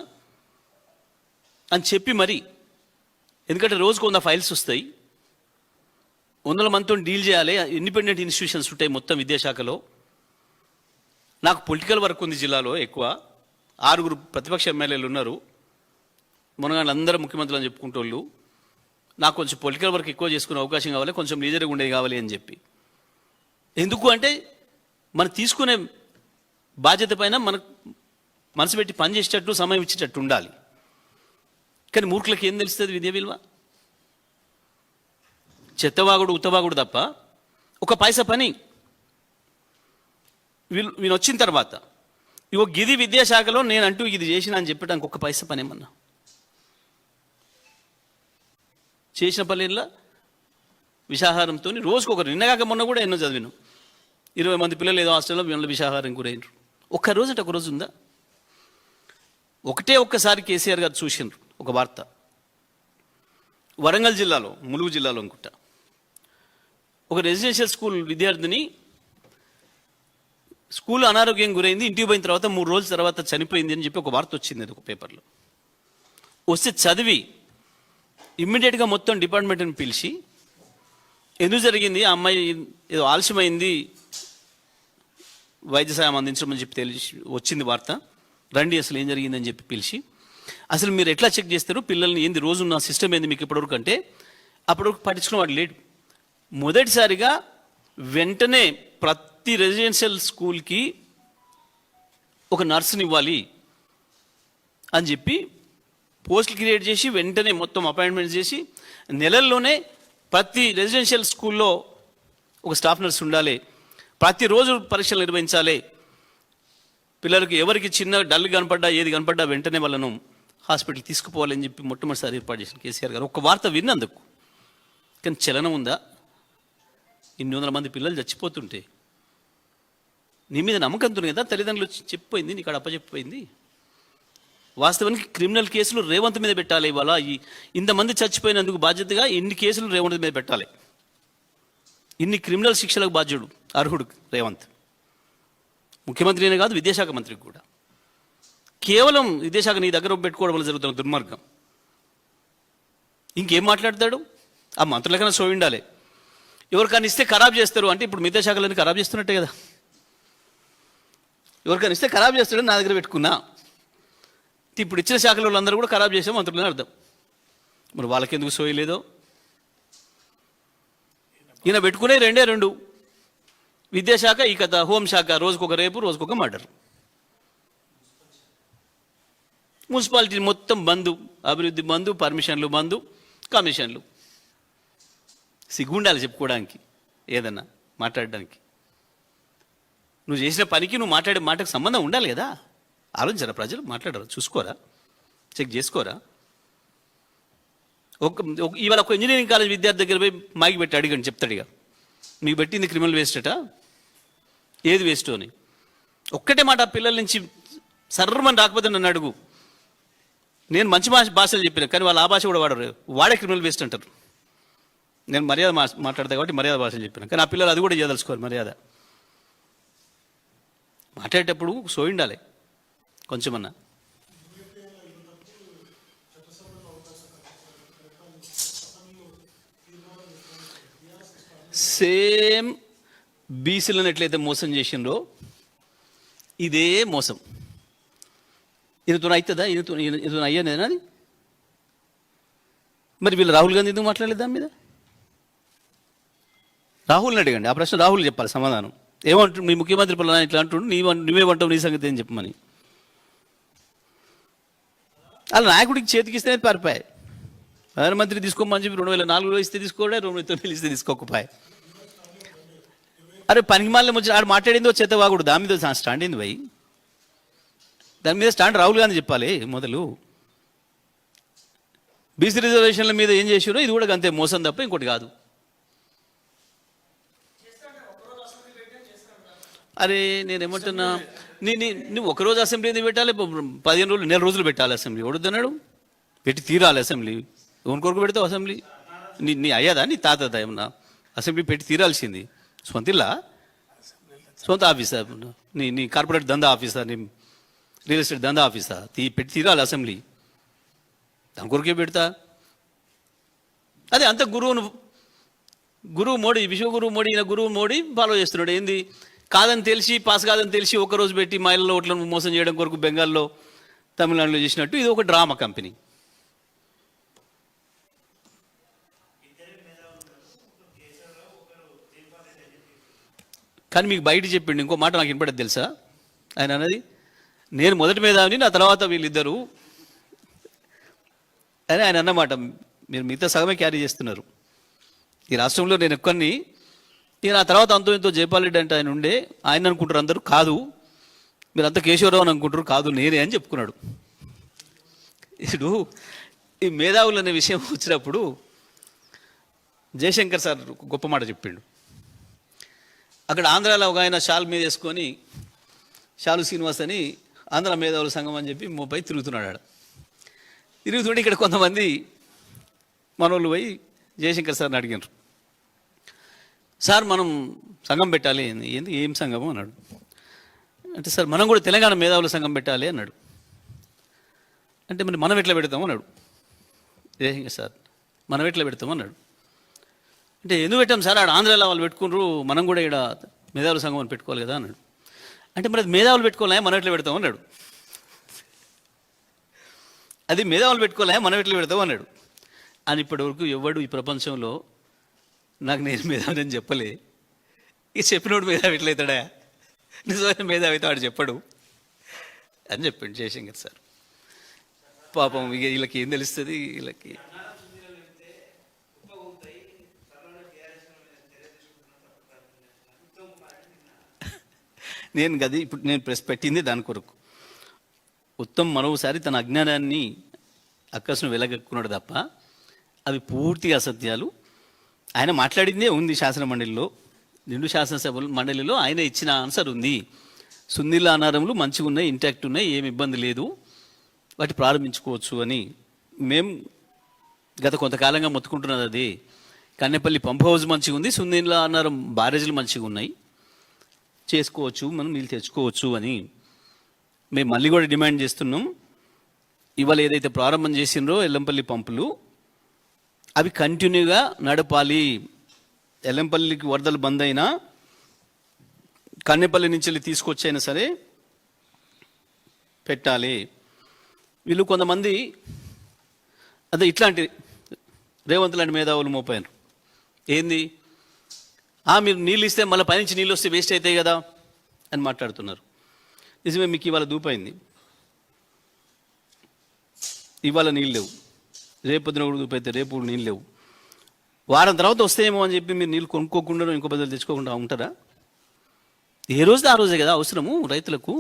అని చెప్పి మరి, ఎందుకంటే రోజుకు 100 ఫైల్స్ వస్తాయి, 100 మందితో డీల్ చేయాలి, ఇండిపెండెంట్ ఇన్స్టిట్యూషన్స్ ఉంటాయి మొత్తం విద్యాశాఖలో. నాకు పొలిటికల్ వర్క్ ఉంది జిల్లాలో ఎక్కువ, 6 ప్రతిపక్ష ఎమ్మెల్యేలు ఉన్నారు, మునగాళ్ళందరూ ముఖ్యమంత్రులు అని చెప్పుకుంటోళ్ళు. నాకు కొంచెం పొలిటికల్ వర్క్ ఎక్కువ చేసుకునే అవకాశం కావాలి, కొంచెం లీజర్గా ఉండేది కావాలి అని చెప్పి. ఎందుకు అంటే మనం తీసుకునే బాధ్యత పైన మనకు మనసు పెట్టి పని చేసేటట్టు, సమయం ఇచ్చేటట్టు ఉండాలి. కానీ మూర్ఖులకి ఏం తెలుస్తుంది విద్య విలువ? చెత్తవాగుడు ఉత్తవాగుడు తప్ప ఒక పైసా పని. వీళ్ళు వచ్చిన తర్వాత ఇగో గిది విద్యాశాఖలో నేనంటూ ఇది చేసిన అని చెప్పడానికి ఒక పైసా పని ఏమన్నా చేసిన పనిలా విషాహారంతో రోజుకొకరు. నిన్నగాక మొన్న కూడా ఎన్నో చదివిను. 20 మంది పిల్లలు ఏదో హాస్టల్లో వీళ్ళు విషాహారం గురైనరు. ఒక్కరోజు అంటే ఒక రోజు ఉందా? ఒక్కసారి కేసీఆర్ గారు చూసినారు ఒక వార్త. వరంగల్ జిల్లాలో, ములుగు జిల్లాలో అనుకుంటా, ఒక రెసిడెన్షియల్ స్కూల్ విద్యార్థిని స్కూల్ అనారోగ్యం గురైంది, ఇంటికి పోయిన తర్వాత 3 రోజుల తర్వాత చనిపోయింది అని చెప్పి ఒక వార్త వచ్చింది అది ఒక పేపర్లో. వస్తే చదివి ఇమ్మీడియట్గా మొత్తం డిపార్ట్మెంట్ని పిలిచి ఎందుకు జరిగింది, ఆ అమ్మాయి ఏదో ఆలస్యమైంది వైద్య సాయం అందించమని చెప్పి తెలిసి వచ్చింది వార్త, రండి అసలు ఏం జరిగిందని చెప్పి పిలిచి అసలు మీరు ఎట్లా చెక్ చేస్తారు పిల్లల్ని, ఏంది రోజున్న సిస్టమ్ ఏంది మీకు ఇప్పటివరకు అంటే అప్పటివరకు పట్టించుకున్న వాడు లేడు. మొదటిసారిగా వెంటనే ప్రతి రెసిడెన్షియల్ స్కూల్కి ఒక నర్సుని ఇవ్వాలి అని చెప్పి పోస్టులు క్రియేట్ చేసి వెంటనే మొత్తం అపాయింట్మెంట్స్ చేసి నెలల్లోనే ప్రతి రెసిడెన్షియల్ స్కూల్లో ఒక స్టాఫ్ నర్స్ ఉండాలి, ప్రతిరోజు పరీక్షలు నిర్వహించాలి, పిల్లలకి ఎవరికి చిన్న డల్ కనపడ్డా ఏది కనపడ్డా వెంటనే వాళ్ళను హాస్పిటల్ తీసుకుపోవాలని చెప్పి మొట్టమొదటిసారి ఏర్పాటు చేసిన కేసీఆర్ గారు. ఒక వార్త విన్నందుకు కానీ చలనం ఉందా? 800 మంది పిల్లలు చచ్చిపోతుంటే నీ మీద నమ్మకంతో కదా తల్లిదండ్రులు చెప్పిపోయింది, నీకు అప్పచెప్పిపోయింది. వాస్తవానికి క్రిమినల్ కేసులు రేవంత్ మీద పెట్టాలి. ఇవాళ ఇంతమంది చచ్చిపోయినందుకు బాధ్యతగా ఇన్ని కేసులు రేవంత్ మీద పెట్టాలి. ఇన్ని క్రిమినల్ శిక్షలకు బాధ్యుడు అర్హుడు రేవంత్. ముఖ్యమంత్రినే కాదు, విద్యాశాఖ మంత్రికి కూడా. కేవలం విద్యాశాఖ నీ దగ్గర పెట్టుకోవడం వల్ల జరుగుతున్న దుర్మార్గం. ఇంకేం మాట్లాడతాడు? ఆ మంత్రులకైనా సో ఉండాలి. ఎవరికైనా ఇస్తే ఖరాబ్ చేస్తారు అంటే ఇప్పుడు విద్యాశాఖలన్నీ ఖరాబ్ చేస్తున్నట్టే కదా. ఎవరికైనా ఇస్తే ఖరాబ్ చేస్తాడని నా దగ్గర పెట్టుకున్నా, ఇప్పుడు ఇచ్చిన శాఖల వాళ్ళందరూ కూడా ఖరాబ్ చేసే మంత్రులని అర్థం. మరి వాళ్ళకెందుకు సోయలేదో? ఈయన పెట్టుకునే 2 విద్యాశాఖ, ఈ కథ హోంశాఖ, రోజుకొక రేపు రోజుకొక మర్డర్. మున్సిపాలిటీ మొత్తం బంధు, అభివృద్ధి బంధు, పర్మిషన్లు బంధు, కమిషన్లు. సిగ్గుండాలి చెప్పుకోవడానికి, ఏదన్నా మాట్లాడడానికి. నువ్వు చేసిన పనికి నువ్వు మాట్లాడే మాటకు సంబంధం ఉండాలి కదా. ఆలోచించరా ప్రజలు? మాట్లాడరా? చూసుకోరా? చెక్ చేసుకోరా? ఇవాళ ఒక ఇంజనీరింగ్ కాలేజ్ విద్యార్థి దగ్గర పోయి మాకి పెట్టి అడిగండి, చెప్తాడు ఇక మీకు పెట్టింది క్రిమినల్ వేస్ట్ అట, ఏది వేస్ట్ అని. ఒక్కటే మాట పిల్లల నుంచి సర్రమని రాకపోతే నన్ను అడుగు. నేను మంచి భాషలు చెప్పిన కానీ వాళ్ళు ఆ భాష కూడా వాడరు, వాడే క్రిమినల్ వేస్ట్ అంటారు. నేను మర్యాద మాట్లాడతా కాబట్టి మర్యాద భాషలు చెప్పిన, కానీ ఆ పిల్లలు అది కూడా చేయదలుచుకోవాలి. మర్యాద మాట్లాడేటప్పుడు సో ఉండాలి కొంచెమన్నా. సేమ్ బీసీలను ఎట్లయితే మోసం చేసిండ్రో ఇదే మోసం ఈయనతో అవుతుందా? ఈయనతో అయ్యానేనా అది? మరి వీళ్ళు రాహుల్ గాంధీ ఎందుకు మాట్లాడలేదు దాని మీద? రాహుల్ని అడగండి ఆ ప్రశ్న, రాహుల్ చెప్పాలి సమాధానం. ఏమంటు మీ ముఖ్యమంత్రి పిల్లలు ఇట్లా అంటుండు, నువ్వేమంటావు నీ సంగతి ఏం చెప్పమని. అలా నాయకుడికి చేతికిస్తేనే పారిపోయాయి. ప్రధానమంత్రి తీసుకోమని చెప్పి 2004లో ఇస్తే తీసుకోడే, 2009 ఇస్తే తీసుకోకపోయాయి. అరే పనికి మాలిన వచ్చి ఆడు మాట్లాడిందో చేతవాగుడు, దాని మీద స్టాండ్ అయింది భయ్. దాని మీద స్టాండ్ రాహుల్ గాంధీ చెప్పాలి మొదలు. బీసీ రిజర్వేషన్ల మీద ఏం చేసారో ఇది కూడా అంతే మోసం తప్ప ఇంకోటి కాదు. అరే నేనేమంటున్నా, నువ్వు ఒకరోజు అసెంబ్లీ ఎందుకు పెట్టాలి? 15 రోజులు, నెల రోజులు పెట్టాలి అసెంబ్లీ. ఎవడొద్దన్నాడు? పెట్టి తీరాలి అసెంబ్లీ. ఎవరి కొరకు పెడతావు అసెంబ్లీ? నీ అయ్యాదా నీ తాత ఏమన్నా? అసెంబ్లీ పెట్టి తీరాల్సింది. సొంతిల్లా, సొంత ఆఫీసా, నీ కార్పొరేట్ దందా ఆఫీసా, నీ రియల్ ఎస్టేట్ దందా ఆఫీసా? పెట్టి తీరాలి అసెంబ్లీ. దాని కొరకే పెడతా. అదే అంత గురువు మోడీ, విశ్వగురువు మోడీ, ఈయన గురువు మోడీ ఫాలో చేస్తున్నాడు. ఏంది కాదని తెలిసి, పాస్ కాదని తెలిసి ఒకరోజు పెట్టి మహిళల ఓట్లను మోసం చేయడం కొరకు బెంగాల్లో, తమిళనాడులో చేసినట్టు ఇది ఒక డ్రామా కంపెనీ. కానీ మీకు బయట చెప్పిండు ఇంకో మాట నాకు వినపడేది తెలుసా? ఆయన అన్నది, నేను మొదటి మేధావిని, నా తర్వాత వీళ్ళిద్దరు అని ఆయన అన్నమాట. మీరు మిగతా సగమే క్యారీ చేస్తున్నారు. ఈ రాష్ట్రంలో నేను ఎక్కడిని ఇక నా తర్వాత అంతో ఇంతో జైపాల్ రెడ్డి అంటే ఆయన ఉండే, ఆయన అనుకుంటారు అందరూ, కాదు మీరంతా కేశవరావు అని అనుకుంటారు, కాదు నేనే అని చెప్పుకున్నాడు. ఇప్పుడు ఈ మేధావులు అనే విషయం వచ్చినప్పుడు జయశంకర్ సార్ గొప్ప మాట చెప్పిండు. అక్కడ ఆంధ్రాలో ఒక ఆయన షాల్ మీద వేసుకొని, షాలు శ్రీనివాస్ అని ఆంధ్ర మేధావుల సంఘం అని చెప్పి మోపై తిరుగుతున్నాడు. ఆడ తిరుగుతుంటే ఇక్కడ కొంతమంది మనోళ్ళు పోయి జయశంకర్ సార్ని అడిగినారు, సార్ మనం సంఘం పెట్టాలి. ఏంది ఏం సంఘము అన్నాడు. అంటే సార్ మనం కూడా తెలంగాణ మేధావుల సంఘం పెట్టాలి అన్నాడు. అంటే మరి మనం ఎట్లా పెడతాము అన్నాడు. జయశంకర్ సార్ మనం ఎట్లా పెడతాము అన్నాడు. అంటే ఎందుకు పెట్టాం సార్, ఆడ ఆంధ్రాలో వాళ్ళు పెట్టుకున్నారు, మనం కూడా ఇక్కడ మేధావుల సంఘం అని పెట్టుకోవాలి కదా అన్నాడు. అంటే మరి అది మేధావులు పెట్టుకోలే, మనం ఎట్లా పెడతాం అన్నాడు. అది మేధావులు పెట్టుకోలే, మనం ఎట్లా పెడతాం అన్నాడు. అని ఇప్పటివరకు ఎవడు ఈ ప్రపంచంలో నాకు నేను మేధావి అని చెప్పలే. ఇక చెప్పినోడు మేధావి ఎట్లయితాడా, నిజమైన మేధావి అయితే వాడు చెప్పడు అని చెప్పిండు జయశంకర్ సార్. పాపం ఇక వీళ్ళకి ఏం తెలుస్తుంది, వీళ్ళకి నేను గది ఇప్పుడు నేను ప్రెస్ పెట్టింది దాని కొరకు. ఉత్తమ్ మరోసారి తన అజ్ఞానాన్ని అక్కసును వెలగక్కున్నాడు తప్ప అవి పూర్తి అసత్యాలు. ఆయన మాట్లాడిందే ఉంది శాసన మండలిలో, నిండు శాసనసభ మండలిలో ఆయన ఇచ్చిన ఆన్సర్ ఉంది. సున్నీళ్ళ అనారములు మంచిగా ఉన్నాయి, ఇంటాక్ట్ ఉన్నాయి, ఏమి ఇబ్బంది లేదు, వాటి ప్రారంభించుకోవచ్చు అని మేము గత కొంతకాలంగా మొత్తుకుంటున్నది. అది కన్నెపల్లి పంప్ హౌస్ మంచిగా ఉంది, సున్నీళ్ళ అనారం బ్యారేజీలు మంచిగా ఉన్నాయి, చేసుకోవచ్చు, మనం నీళ్ళు తెచ్చుకోవచ్చు అని మేము మళ్ళీ కూడా డిమాండ్ చేస్తున్నాం. ఇవాళ ఏదైతే ప్రారంభం చేసిండ్రో ఎల్లంపల్లి పంపులు, అవి కంటిన్యూగా నడపాలి. ఎల్లంపల్లికి వరదలు బంద్ అయినా కన్నెపల్లి నుంచి వెళ్ళి తీసుకొచ్చైనా సరే పెట్టాలి. వీళ్ళు కొంతమంది అదే ఇట్లాంటి రేవంత్ లాంటి మేధావులు మోపారు. ఏంది, మీరు నీళ్ళు ఇస్తే మళ్ళీ పైనుంచి నీళ్ళు వస్తే వేస్ట్ అవుతాయి కదా అని మాట్లాడుతున్నారు. నిజమే, మీకు ఇవాళ దూపైంది, ఇవాళ నీళ్ళు లేవు, రేపొద్దున కూడా దూపైతే రేపు నీళ్ళు లేవు, వారం తర్వాత వస్తాయేమో అని చెప్పి మీరు నీళ్ళు కొనుక్కోకుండా ఇంకో బదులు తెచ్చుకోకుండా ఉంటారా? ఏ రోజు ఆ రోజే కదా అవసరము రైతులకు.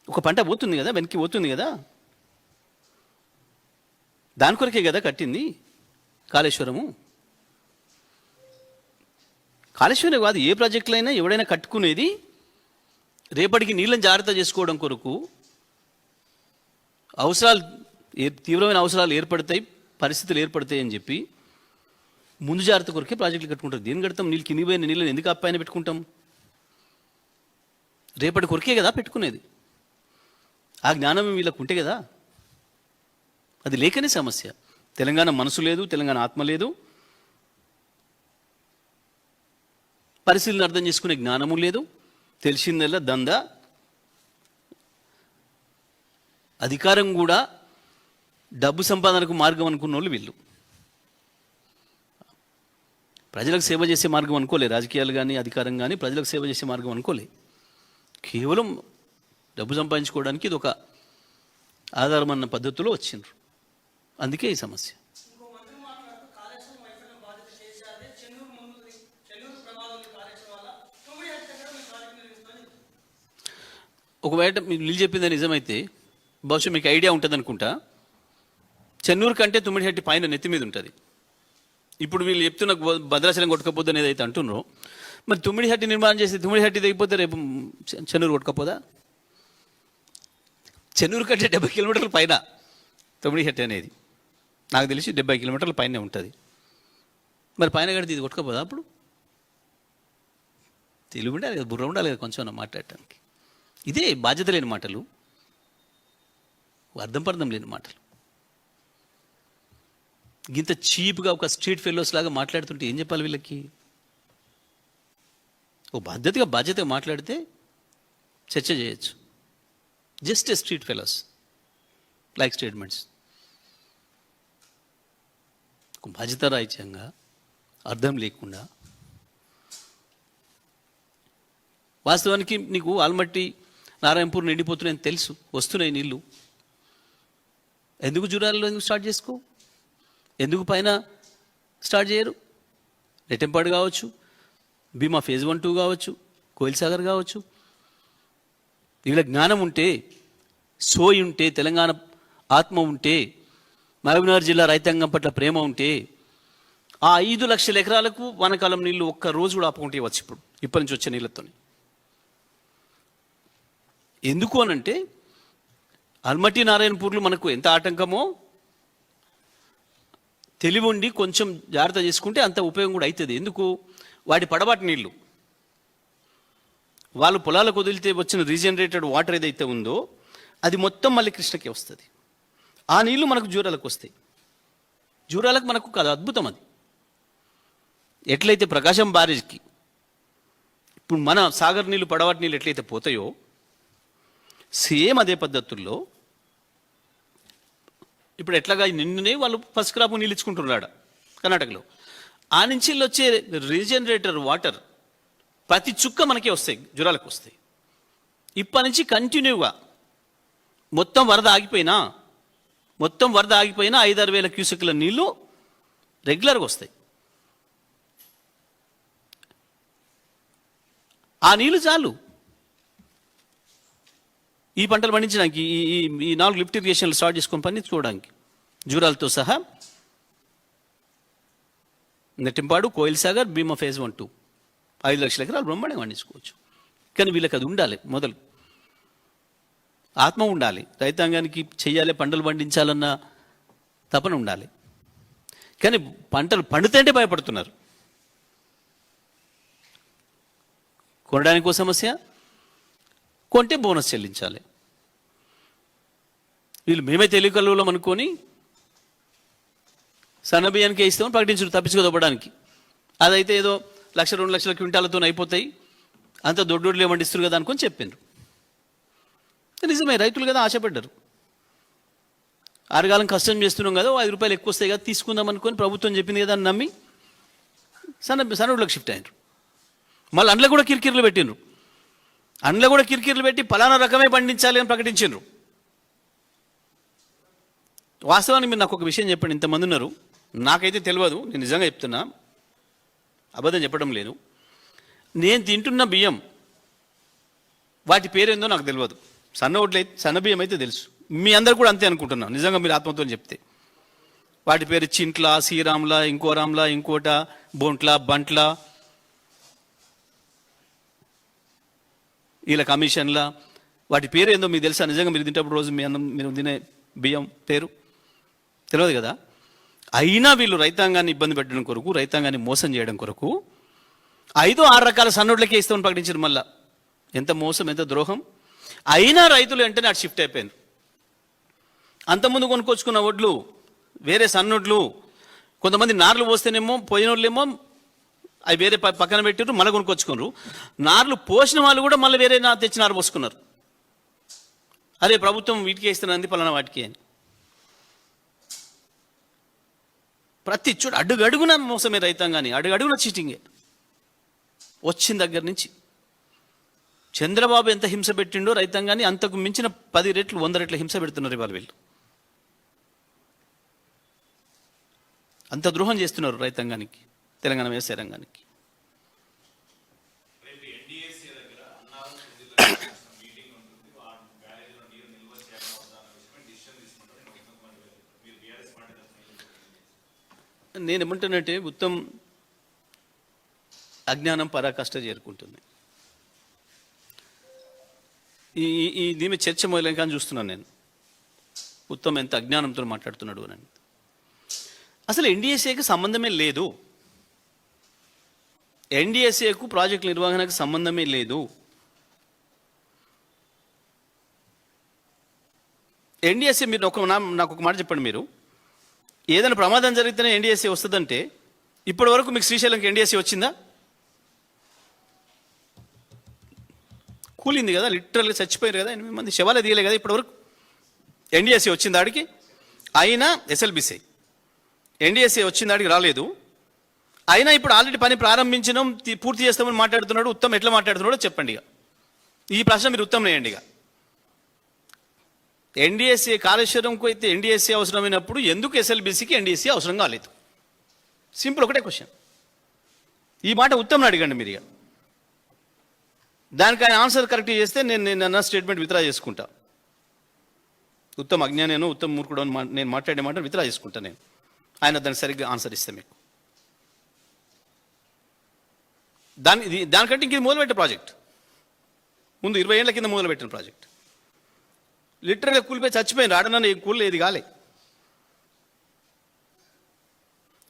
ఒక పంట పోతుంది కదా, వెనక్కి పోతుంది కదా, దాని కొరకే కదా కట్టింది కాళేశ్వరము. కాళేశ్వరం కాదు, ఏ ప్రాజెక్టులు అయినా ఎవడైనా కట్టుకునేది రేపటికి నీళ్ళని జాగ్రత్త చేసుకోవడం కొరకు. అవసరాలు తీవ్రమైన అవసరాలు ఏర్పడతాయి, పరిస్థితులు ఏర్పడతాయి అని చెప్పి ముందు జాగ్రత్త కొరకే ప్రాజెక్టులు కట్టుకుంటారు. దేని కడతాం? నీళ్ళు కింది పోయిన నీళ్ళని ఎందుకు అప్పాయన పెట్టుకుంటాం? రేపటి కొరకే కదా పెట్టుకునేది. ఆ జ్ఞానం వీళ్ళకు ఉంటే కదా, అది లేకనే సమస్య. తెలంగాణ మనసు లేదు, తెలంగాణ ఆత్మ లేదు, పరిస్థితులను అర్థం చేసుకునే జ్ఞానము లేదు, తెలిసిందల్లా దందా, అధికారం కూడా డబ్బు సంపాదనకు మార్గం అనుకున్న వాళ్ళు వీళ్ళు. ప్రజలకు సేవ చేసే మార్గం అనుకోలే, రాజకీయాలు కానీ అధికారం కానీ ప్రజలకు సేవ చేసే మార్గం అనుకోలే. కేవలం డబ్బు సంపాదించుకోవడానికి ఇది ఒక ఆధారం అన్న పద్ధతిలో వచ్చిండ్రు. అందుకే ఈ సమస్య. ఒకవేళ మీరు చెప్పింది నిజమైతే బహుశా మీకు ఐడియా ఉంటుంది అనుకుంటా. చెన్నూరు కంటే తుమ్మిడిహట్టి పైన నెత్తి మీద ఉంటుంది. ఇప్పుడు వీళ్ళు చెప్తున్న భద్రాచలం కొట్టకపోతే అనేది అయితే అంటున్నారో, మరి తుమ్మిడిహట్టి నిర్మాణం చేసి తుమ్మిడిహట్టి దిగిపోతే రేపు చెన్నూరు కొట్టకపోదా? చెన్నూరు కంటే 70 కిలోమీటర్ల పైన తుమ్మిడిహట్టి అనేది, నాకు తెలిసి 70 కిలోమీటర్ల పైనే ఉంటుంది. మరి పైన కడితే ఇది కొట్టకపోదా? అప్పుడు తెలుగు ఉండాలి కదా, బుర్ర ఉండాలి కదా కొంచెం మాట్లాడటానికి. ఇదే బాధ్యత లేని మాటలు, అర్థం పర్థం లేని మాటలు. ఇంత చీప్గా ఒక స్ట్రీట్ ఫెలోస్ లాగా మాట్లాడుతుంటే ఏం చెప్పాలి వీళ్ళకి? ఓ బాధ్యతగా మాట్లాడితే చర్చ చేయొచ్చు. Just a street fellows like statements. బాధ్యతారాహిత్యంగా, అర్థం లేకుండా. వాస్తవానికి నీకు ఆల్మట్టి నారాయణపూర్ నిండిపోతున్నాయని తెలుసు, వస్తున్నాయి నీళ్ళు. ఎందుకు జూరాలలో ఎందుకు స్టార్ట్ చేసుకో? ఎందుకు పైన స్టార్ట్ చేయరు? నెట్టెంపాడు కావచ్చు, భీమా ఫేజ్ 1, 2 కావచ్చు, కోయిల్ సాగర్ కావచ్చు. వీళ్ళ జ్ఞానం ఉంటే, సోయి ఉంటే, తెలంగాణ ఆత్మ ఉంటే, మహబూబ్నగర్ జిల్లా రైతాంగం పట్ల ప్రేమ ఉంటే ఆ 5 లక్షల ఎకరాలకు వానకాలం నీళ్లు ఒక్క రోజు కూడా ఆపుకుంటే ఇవ్వచ్చు. ఇప్పటి నుంచి వచ్చే నీళ్ళతో. ఎందుకు అనంటే అల్మట్టి నారాయణపూర్లు మనకు ఎంత ఆటంకమో తెలివి ఉండి కొంచెం జాగ్రత్త చేసుకుంటే అంత ఉపయోగం కూడా అవుతుంది. ఎందుకు? వాటి పడబాటి నీళ్లు వాళ్ళు పొలాలకు వదిలితే వచ్చిన రీజనరేటెడ్ వాటర్ ఏదైతే ఉందో అది మొత్తం మళ్ళీ కృష్ణకి వస్తుంది. ఆ నీళ్లు మనకు జూరాలకు వస్తాయి. జూరాలకు మనకు కాదు, అద్భుతం అది. ఎట్లయితే ప్రకాశం బ్యారేజ్కి ఇప్పుడు మన సాగర్ నీళ్ళు పడవాటి నీళ్ళు ఎట్లయితే పోతాయో సేమ్ అదే పద్ధతుల్లో ఇప్పుడు ఎట్లాగా నిన్నునే వాళ్ళు ఫస్ట్ క్రాప్ నీళ్ళు ఇచ్చుకుంటున్నాడు కర్ణాటకలో. ఆ నుంచి వచ్చే రీజనరేటర్ వాటర్ ప్రతి చుక్క మనకే వస్తాయి, జురాలకు వస్తాయి. ఇప్పటి నుంచి కంటిన్యూగా మొత్తం వరద ఆగిపోయినా 5-6 వేల క్యూసెక్ల నీళ్లు రెగ్యులర్గా వస్తాయి. ఆ నీళ్లు చాలు ఈ పంటలు పండించడానికి, ఈ 4 లిఫ్ట్ ఇరిగేషన్లు స్టార్ట్ చేసుకొని పండించుకోవడానికి. జూరాలతో సహా నెట్టింపాడు, కోయిల్ సాగర్, భీమా ఫేజ్ 1, 2 5 లక్షల ఎకరాలు బ్రహ్మాండంగా పండించుకోవచ్చు. కానీ వీళ్ళకి అది ఉండాలి, మొదలు ఆత్మ ఉండాలి. రైతాంగానికి చెయ్యాలి, పంటలు పండించాలన్న తపన ఉండాలి. కానీ పంటలు పండుతుంటే భయపడుతున్నారు. కొనడానికి సమస్య, కొంటే బోనస్ చెల్లించాలి. వీళ్ళు మేమే తెలియకల్లులం అనుకొని సన్నబియ్యానికి ఇస్తామని ప్రకటించారు తప్పించుకోదొప్పడానికి. అదైతే ఏదో 1-2 లక్షల క్వింటాలతో అయిపోతాయి, అంత దొడ్డోడ్లు ఏమండిస్తారు కదా అనుకొని చెప్పిండ్రు. నిజమే, రైతులు కదా ఆశపడ్డారు. ఆరుగాలం కష్టం చేస్తున్నాం కదా, 5 రూపాయలు ఎక్కువ వస్తాయి కదా తీసుకుందాం అనుకొని ప్రభుత్వం చెప్పింది కదా అని నమ్మి సన్నోడ్లకు షిఫ్ట్ అయినారు. మళ్ళీ అందులో కూడా కిరికిర్లు పెట్టినరు. అందులో కూడా కిరికిర్లు పెట్టి పలానా రకమే పండించాలి అని ప్రకటించారు. వాస్తవానికి మీరు నాకు ఒక విషయం చెప్పండి, ఇంతమంది ఉన్నారు, నాకైతే తెలియదు, నేను నిజంగా చెప్తున్నా, అబద్ధం చెప్పడం లేదు. నేను తింటున్న బియ్యం వాటి పేరేందో నాకు తెలియదు. సన్న బియ్యం అయితే తెలుసు, మీ అందరు కూడా అంతే అనుకుంటున్నాను. నిజంగా మీరు ఆత్మతో చెప్తే వాటి పేరు చింట్ల, శ్రీరామ్ల, ఇంకో రామ్ల, ఇంకోట, బొంట్ల, బంట్ల, వీళ్ళ కమిషన్ల, వాటి పేరు ఏందో మీకు తెలుసా? నిజంగా మీరు తింటప్పుడు రోజు మీ అన్నం మీరు తినే బియ్యం పేరు తెలియదు కదా. అయినా వీళ్ళు రైతాంగాన్ని ఇబ్బంది పెట్టడం కొరకు, రైతాంగాన్ని మోసం చేయడం కొరకు 5-6 రకాల సన్నోడ్లకే ఇస్తామని ప్రకటించారు. మళ్ళా ఎంత మోసం, ఎంత ద్రోహం. అయినా రైతులు వెంటనే అటు షిఫ్ట్ అయిపోయారు. అంతకుముందు కొనుక్కొచ్చుకున్న వడ్లు వేరే సన్నొడ్లు, కొంతమంది నార్లు పోస్తేనేమో పోయిన వాళ్ళేమో అవి వేరే పక్కన పెట్టారు, మళ్ళీ కొనుక్కొచ్చుకున్నారు. నార్లు పోసిన వాళ్ళు కూడా మళ్ళీ వేరే తెచ్చి నారు పోసుకున్నారు. అదే ప్రభుత్వం వీటికి ఇస్తున్నది పలానా వాటికి అని. ప్రతి చోట అడుగడుగున మోసమే రైతాంగాని, అడుగడుగున చీటింగే. వచ్చిన దగ్గర నుంచి చంద్రబాబు ఎంత హింస పెట్టిండో రైతాంగాన్ని అంతకు మించిన 10 రెట్లు 100 రెట్ల హింస పెడుతున్నారు ఇవాళ వీళ్ళు. అంత ద్రోహం చేస్తున్నారు రైతాంగానికి, తెలంగాణ వ్యవసాయ రంగానికి. నేనేమంటానంటే ఉత్తమ్ అజ్ఞానం పరాకాష్ట చేరుకుంటుంది. దీని చర్చ మొదలైన కానీ చూస్తున్నాను నేను, ఉత్తమ్ ఎంత అజ్ఞానంతో మాట్లాడుతున్నాడు అని. అసలు ఎన్డీఎస్ఏకి సంబంధమే లేదు, ఎన్డీఎస్ఏకు ప్రాజెక్ట్ నిర్వహణకు సంబంధమే లేదు. ఎన్డీఎస్ఏ మీరు నాకు ఒక మాట చెప్పండి, మీరు ఏదైనా ప్రమాదం జరిగితేనే ఎన్డీఎస్ఏ వస్తుందంటే ఇప్పటి వరకు మీకు శ్రీశైలంకి ఎన్డీఎస్ఏ వచ్చిందా? కూలింది కదా, లిటరల్గా చచ్చిపోయారు కదా, 8 మంది శవాలే తీయలే కదా ఇప్పటివరకు. ఎన్డీఎస్ఏ వచ్చింది ఆడికి, అయినా ఎస్ఎల్బిసి ఎన్డీఎస్ఏ వచ్చింది ఆడికి రాలేదు. అయినా ఇప్పుడు ఆల్రెడీ పని ప్రారంభించడం, పూర్తి చేస్తామని మాట్లాడుతున్నాడు. ఉత్తమ్ ఎట్లా మాట్లాడుతున్నాడో చెప్పండి. ఇక ఈ ప్రశ్న మీరు ఉత్తమ్ వేయండి. ఇక ఎన్డీఎస్ఏ కాళేశ్వరంకు అయితే ఎన్డీఎస్ఏ అవసరమైనప్పుడు ఎందుకు ఎస్ఎల్బిసికి ఎన్డీఎస్ఏ అవసరం కాలేదు? సింపుల్, ఒకటే క్వశ్చన్. ఈ మాట ఉత్తమ్ని అడగండి మీరు. ఇక దానికి ఆయన ఆన్సర్ కరెక్ట్ చేస్తే నేను అన్న స్టేట్మెంట్ విత్డ్రా చేసుకుంటా. ఉత్తమ్ అజ్ఞానేను ఉత్తమ్ మూర్ఖుడు అని నేను మాట్లాడే మాట విత్డ్రా చేసుకుంటా నేను, ఆయన దాన్ని సరిగ్గా ఆన్సర్ ఇస్తే మీకు. దానికంటే ఇంక ఇది మొదలుపెట్టే ప్రాజెక్ట్, ముందు 20 ఏళ్ల కింద మొదలుపెట్టిన ప్రాజెక్ట్. లిటరల్గా కూలిపోయి చచ్చిపోయింది, ఆడనన్న ఏ కూలి ఏది కాలే.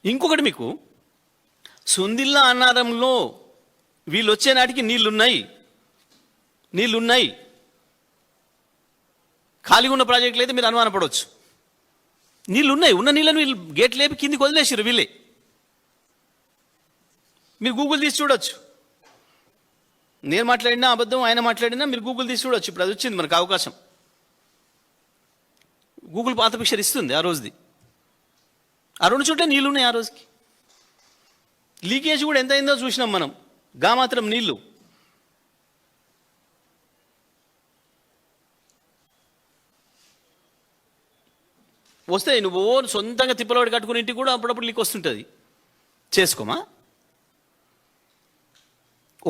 ఇంకొకటి మీకు, సుందిల్లా అన్నారంలో వీళ్ళు వచ్చే నాటికి నీళ్లున్నాయి, ఖాళీగా ఉన్న ప్రాజెక్టులు అయితే మీరు అనుమానపడవచ్చు. నీళ్లున్నాయి, ఉన్న నీళ్ళని వీళ్ళు గేట్ లేపి కిందికి వదిలేసారు వీళ్ళే. మీరు గూగుల్ తీసి చూడొచ్చు, నేను మాట్లాడినా అబద్ధం, ఆయన మాట్లాడినా మీరు గూగుల్ తీసి చూడొచ్చు. ఇప్పుడు అది వచ్చింది మనకు అవకాశం, గూగుల్ పాత పిక్చర్ ఇస్తుంది ఆ రోజుది. ఆ 2 చోట్ల నీళ్ళు ఉన్నాయి ఆ రోజుకి. లీకేజ్ కూడా ఎంత అయిందో చూసినాం మనం, మాత్రం నీళ్లు. వస్తాయి, నువ్వు సొంతంగా తిప్పలవాడి కట్టుకుని ఇంటికి కూడా అప్పుడప్పుడు లీక్ వస్తుంటుంది, చేసుకోమా?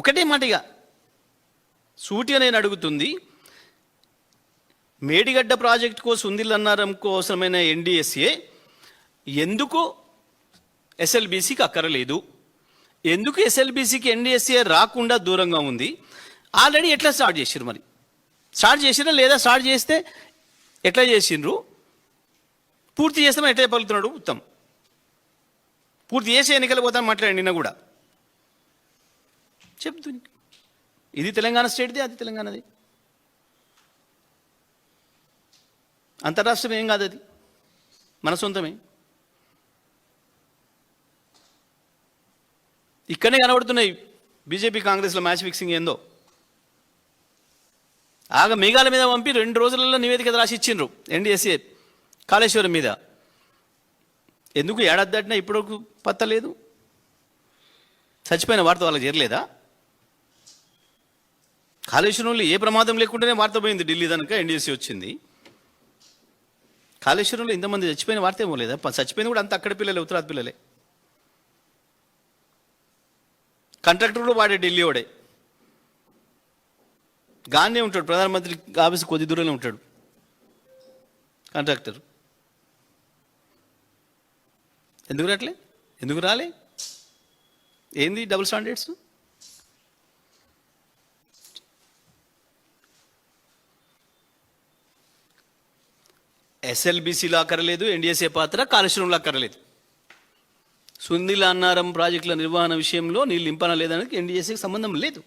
ఒకటే మాటగా సూటిగా నేను అడుగుతుంది, మేడిగడ్డ ప్రాజెక్టుకో సుందిల్లన్నారంకో అవసరమైన ఎన్డీఎస్ఏ ఎందుకు ఎస్ఎల్బీసీకి అక్కరలేదు? ఎందుకు ఎస్ఎల్బీసీకి ఎన్డీఎస్ఏ రాకుండా దూరంగా ఉంది? ఆల్రెడీ ఎట్లా స్టార్ట్ చేసిర్రు? మరి స్టార్ట్ చేసిరా లేదా? స్టార్ట్ చేస్తే ఎట్లా చేసిండ్రు? పూర్తి చేస్తామని ఎట్లా చెప్పగలుగుతున్నాడు ఉత్తమ్? పూర్తి చేసి ఎన్నికలు పోతాను మాట్లాడి నిన్న కూడా చెప్తుంది. ఇది తెలంగాణ స్టేట్ది, అది తెలంగాణది, అంతరాష్ట్రం ఏం కాదు, అది మన సొంతమే. ఇక్కడనే కనబడుతున్నాయి బీజేపీ కాంగ్రెస్లో మ్యాచ్ ఫిక్సింగ్ ఏందో. మేఘాల మీద పంపి 2 రోజులలో నివేదిక రాసి ఇచ్చిండ్రు ఎన్డీఎస్ఏ కాళేశ్వరం మీద. ఎందుకు ఏడాది దాటినా ఇప్పటివరకు పత్తలేదు? చచ్చిపోయిన వార్త వాళ్ళకి చేరలేదా? కాళేశ్వరంలో ఏ ప్రమాదం లేకుండానే వార్త పోయింది ఢిల్లీ దానిక, ఎన్డీఎస్సీ వచ్చింది. కాళేశ్వరంలో ఇంతమంది చచ్చిపోయిన వార్త ఏమో లేదా? చచ్చిపోయింది కూడా అంత అక్కడ పిల్లలే, ఉత్తరాది పిల్లలే. కాంట్రాక్టర్ కూడా వాడే ఢిల్లీ వాడే, గానే ఉంటాడు, ప్రధానమంత్రి ఆఫీస్ కొద్ది దూరంలో ఉంటాడు కాంట్రాక్టర్. ఎందుకు రాట్లే? ఎందుకు రాలే? ఏంది డబుల్ స్టాండర్డ్స్? ఎస్ఎల్బీసీలో అక్కర్లేదు, ఎన్డీఎస్ఏ పాత్ర కాళేశ్వరంలో అక్కర్లేదు. సుందిల్ల అన్నారం ప్రాజెక్టుల నిర్వహణ విషయంలో నీళ్ళు ఇంపన లేదానికి ఎన్డీఎస్ఏకి సంబంధం లేదు.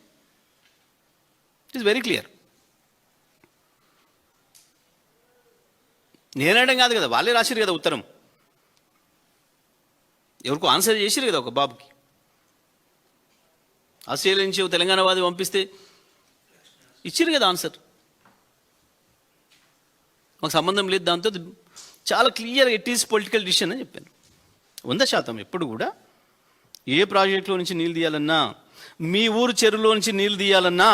It is very clear. నేనడం కాదు కదా, వాళ్ళే రాసిరు కదా ఉత్తరం, ఎవరికో ఆన్సర్ చేసిరు కదా ఒక బాబుకి. ఆస్ట్రేలియా నుంచి తెలంగాణ వాది పంపిస్తే ఇచ్చిరు కదా ఆన్సర్. మాకు సంబంధం లేదు దాంతో, చాలా clear it is political decision అని చెప్పాను. 100% ఎప్పుడు కూడా ఏ ప్రాజెక్టులో నుంచి నీళ్ళు తీయాలన్నా, మీ ఊరు చెరువులో నుంచి నీళ్ళు తీయాలన్నా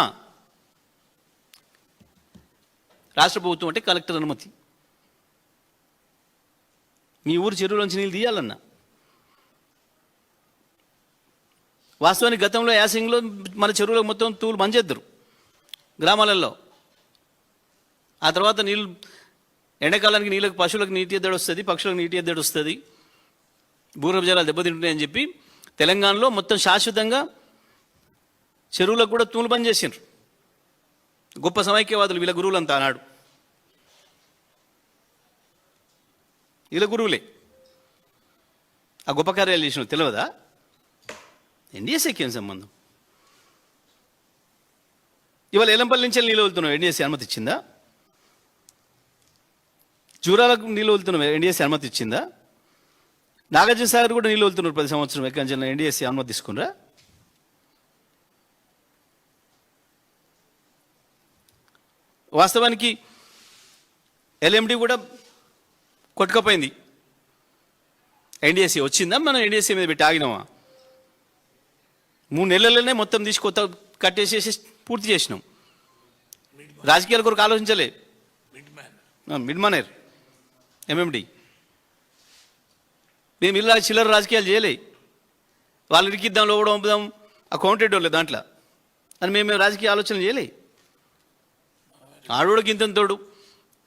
రాష్ట్ర ప్రభుత్వం అంటే కలెక్టర్ అనుమతి. మీ ఊరు చెరువులో నుంచి నీళ్ళు తీయాలన్నా, వాస్తవానికి గతంలో యాసింగ్లో మన చెరువులో మొత్తం తూలు మంజేద్దరు గ్రామాలలో. ఆ తర్వాత నీళ్ళు ఎండాకాలానికి నీళ్ళకి పశువులకు నీటి ఎద్దడి వస్తుంది, పక్షులకు నీటి ఎద్దడి వస్తుంది, భూగర్భ జలాలు దెబ్బతింటున్నాయని చెప్పి తెలంగాణలో మొత్తం శాశ్వతంగా చెరువులకు కూడా తూలు బంద్ చేసిండ్రు. గొప్ప సమైక్యవాదులు వీళ్ళ గురువులంతా ఆనాడు, వీళ్ళ గురువులే ఆ గొప్ప కార్యాలు చేసిన తెలియదా? ఎన్డీఎస్ఏకి ఏం సంబంధం? ఇవాళ ఎలంపల్లి నుంచి నీళ్ళు వదులుతున్నాం, ఎన్డీఎస్ఏ అనుమతి ఇచ్చిందా? జూరాలకు నీళ్ళు వదులుతున్నాం, ఎన్డీఎస్ఏ అనుమతి ఇచ్చిందా? నాగార్జున సాగర్ కూడా నీళ్ళు వదులుతున్నారు 10 సంవత్సరం, ఎక్కడి నుంచి ఎన్డీఎస్ఏ అనుమతి తీసుకున్నారా? వాస్తవానికి ఎల్ఎండి కూడా కొట్టుకపోయింది. ఎన్డీఎస్ఏ వచ్చిందా? మనం ఎన్డీఎస్ఏ మీద పెట్టి ఆగినామా? 3 నెలల్లోనే మొత్తం తీసి కొత్త కట్టేసేసి పూర్తి చేసినాం. రాజకీయాల కొరకు ఆలోచించలే. మిడ్ మానేర్ ఎంఎండి మేము ఇలా చిల్లర రాజకీయాలు చేయలే. వాళ్ళు ఇరికిద్దాం లోపల పంపుదాం అకౌంటెడ్ వాళ్ళు దాంట్లో అని మేము రాజకీయ ఆలోచన చేయలే. ఆడోడికి ఇంత తోడు,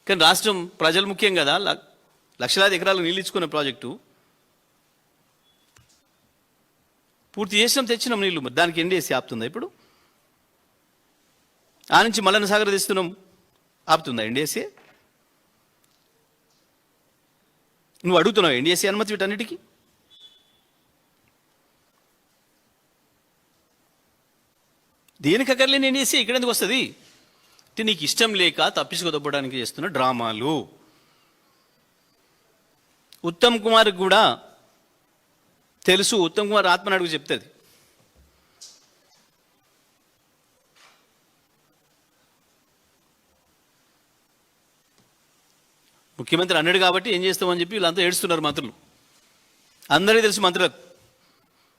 కానీ రాష్ట్రం ప్రజలు ముఖ్యం కదా. లక్షలాది ఎకరాలు నీళ్ళు ఇచ్చుకునే ప్రాజెక్టు పూర్తి చేసినాం, తెచ్చినాం నీళ్ళు. దానికి ఎన్డీఎస్సీ ఆపుతుందా ఇప్పుడు? ఆ నుంచి మల్లన్న సాగర్ తెస్తున్నాం, ఆపుతుందా ఎన్డీఎస్సీ? నువ్వు అడుగుతున్నావు ఎన్డీఎస్సీ అనుమతి వీటన్నిటికీ? దేనికి అక్కర్లేని ఎన్డీఎస్సీ ఇక్కడ ఎందుకు వస్తుంది? నీకు ఇష్టం లేక తప్పించుకోదప్పడానికి చేస్తున్న డ్రామాలు. ఉత్తమ్ కుమార్ కూడా తెలుసు, ఉత్తమ్ కుమార్ ఆత్మనాడుగు చెప్తుంది. ముఖ్యమంత్రి అన్నాడు కాబట్టి ఏం చేస్తామని చెప్పి వీళ్ళంతా ఏడుస్తున్నారు మంత్రులు. అందరికీ తెలుసు మంత్రులకు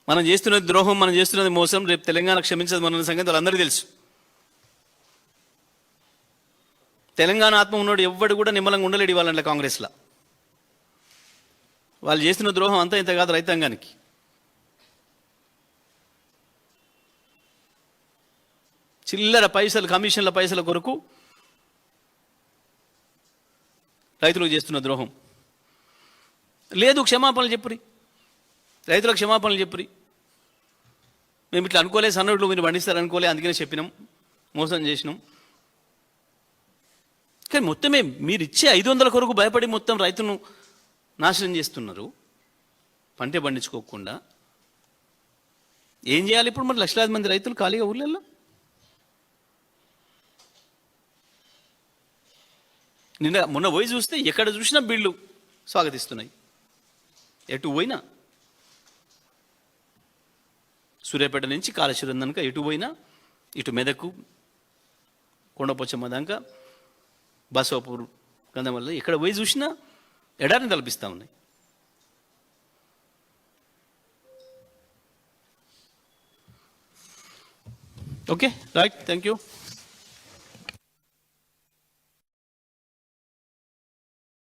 మనం చేస్తున్నది ద్రోహం, మనం చేస్తున్నది మోసం, రేపు తెలంగాణ క్షమించదు మన సంగతి వాళ్ళందరికీ తెలుసు. తెలంగాణ ఆత్మ ఉన్నాడు ఎవ్వడు కూడా నిమ్మలంగా ఉండలేడు ఇవ్వాలంటే కాంగ్రెస్లో. వాళ్ళు చేస్తున్న ద్రోహం అంతా ఇంత కాదు రైతాంగానికి. చిల్లర పైసలు, కమిషన్ల పైసల కొరకు రైతులకు చేస్తున్న ద్రోహం. లేదు క్షమాపణలు చెప్పురి, రైతులకు క్షమాపణలు చెప్పురి. మేము ఇట్లా అనుకోలే, సన్నోట్లు మీరు పండిస్తారు అనుకోలే, అందుకనే చెప్పినాం, మోసం చేసినాం. కానీ మొత్తమే మీరు ఇచ్చే 500 కొరకు భయపడి మొత్తం రైతును నాశనం చేస్తున్నారు, పంటే పండించుకోకుండా. ఏం చేయాలి ఇప్పుడు మరి? లక్షలాది మంది రైతులు ఖాళీగా ఊళ్ళల్లో. మొన్న పోయి చూస్తే ఎక్కడ చూసినా బిల్లు స్వాగతిస్తున్నాయి. ఎటు పోయినా, సూర్యాపేట నుంచి కాళేశ్వరం దాకా ఎటు పోయినా, ఇటు మెదకు, కొండపోచమ్మ దాకా, బసవపూర్, గంధమల్ల, ఎక్కడ పోయి చూసినా ఎడారిని తలపిస్తూ ఉన్నాయి. Okay right, thank you.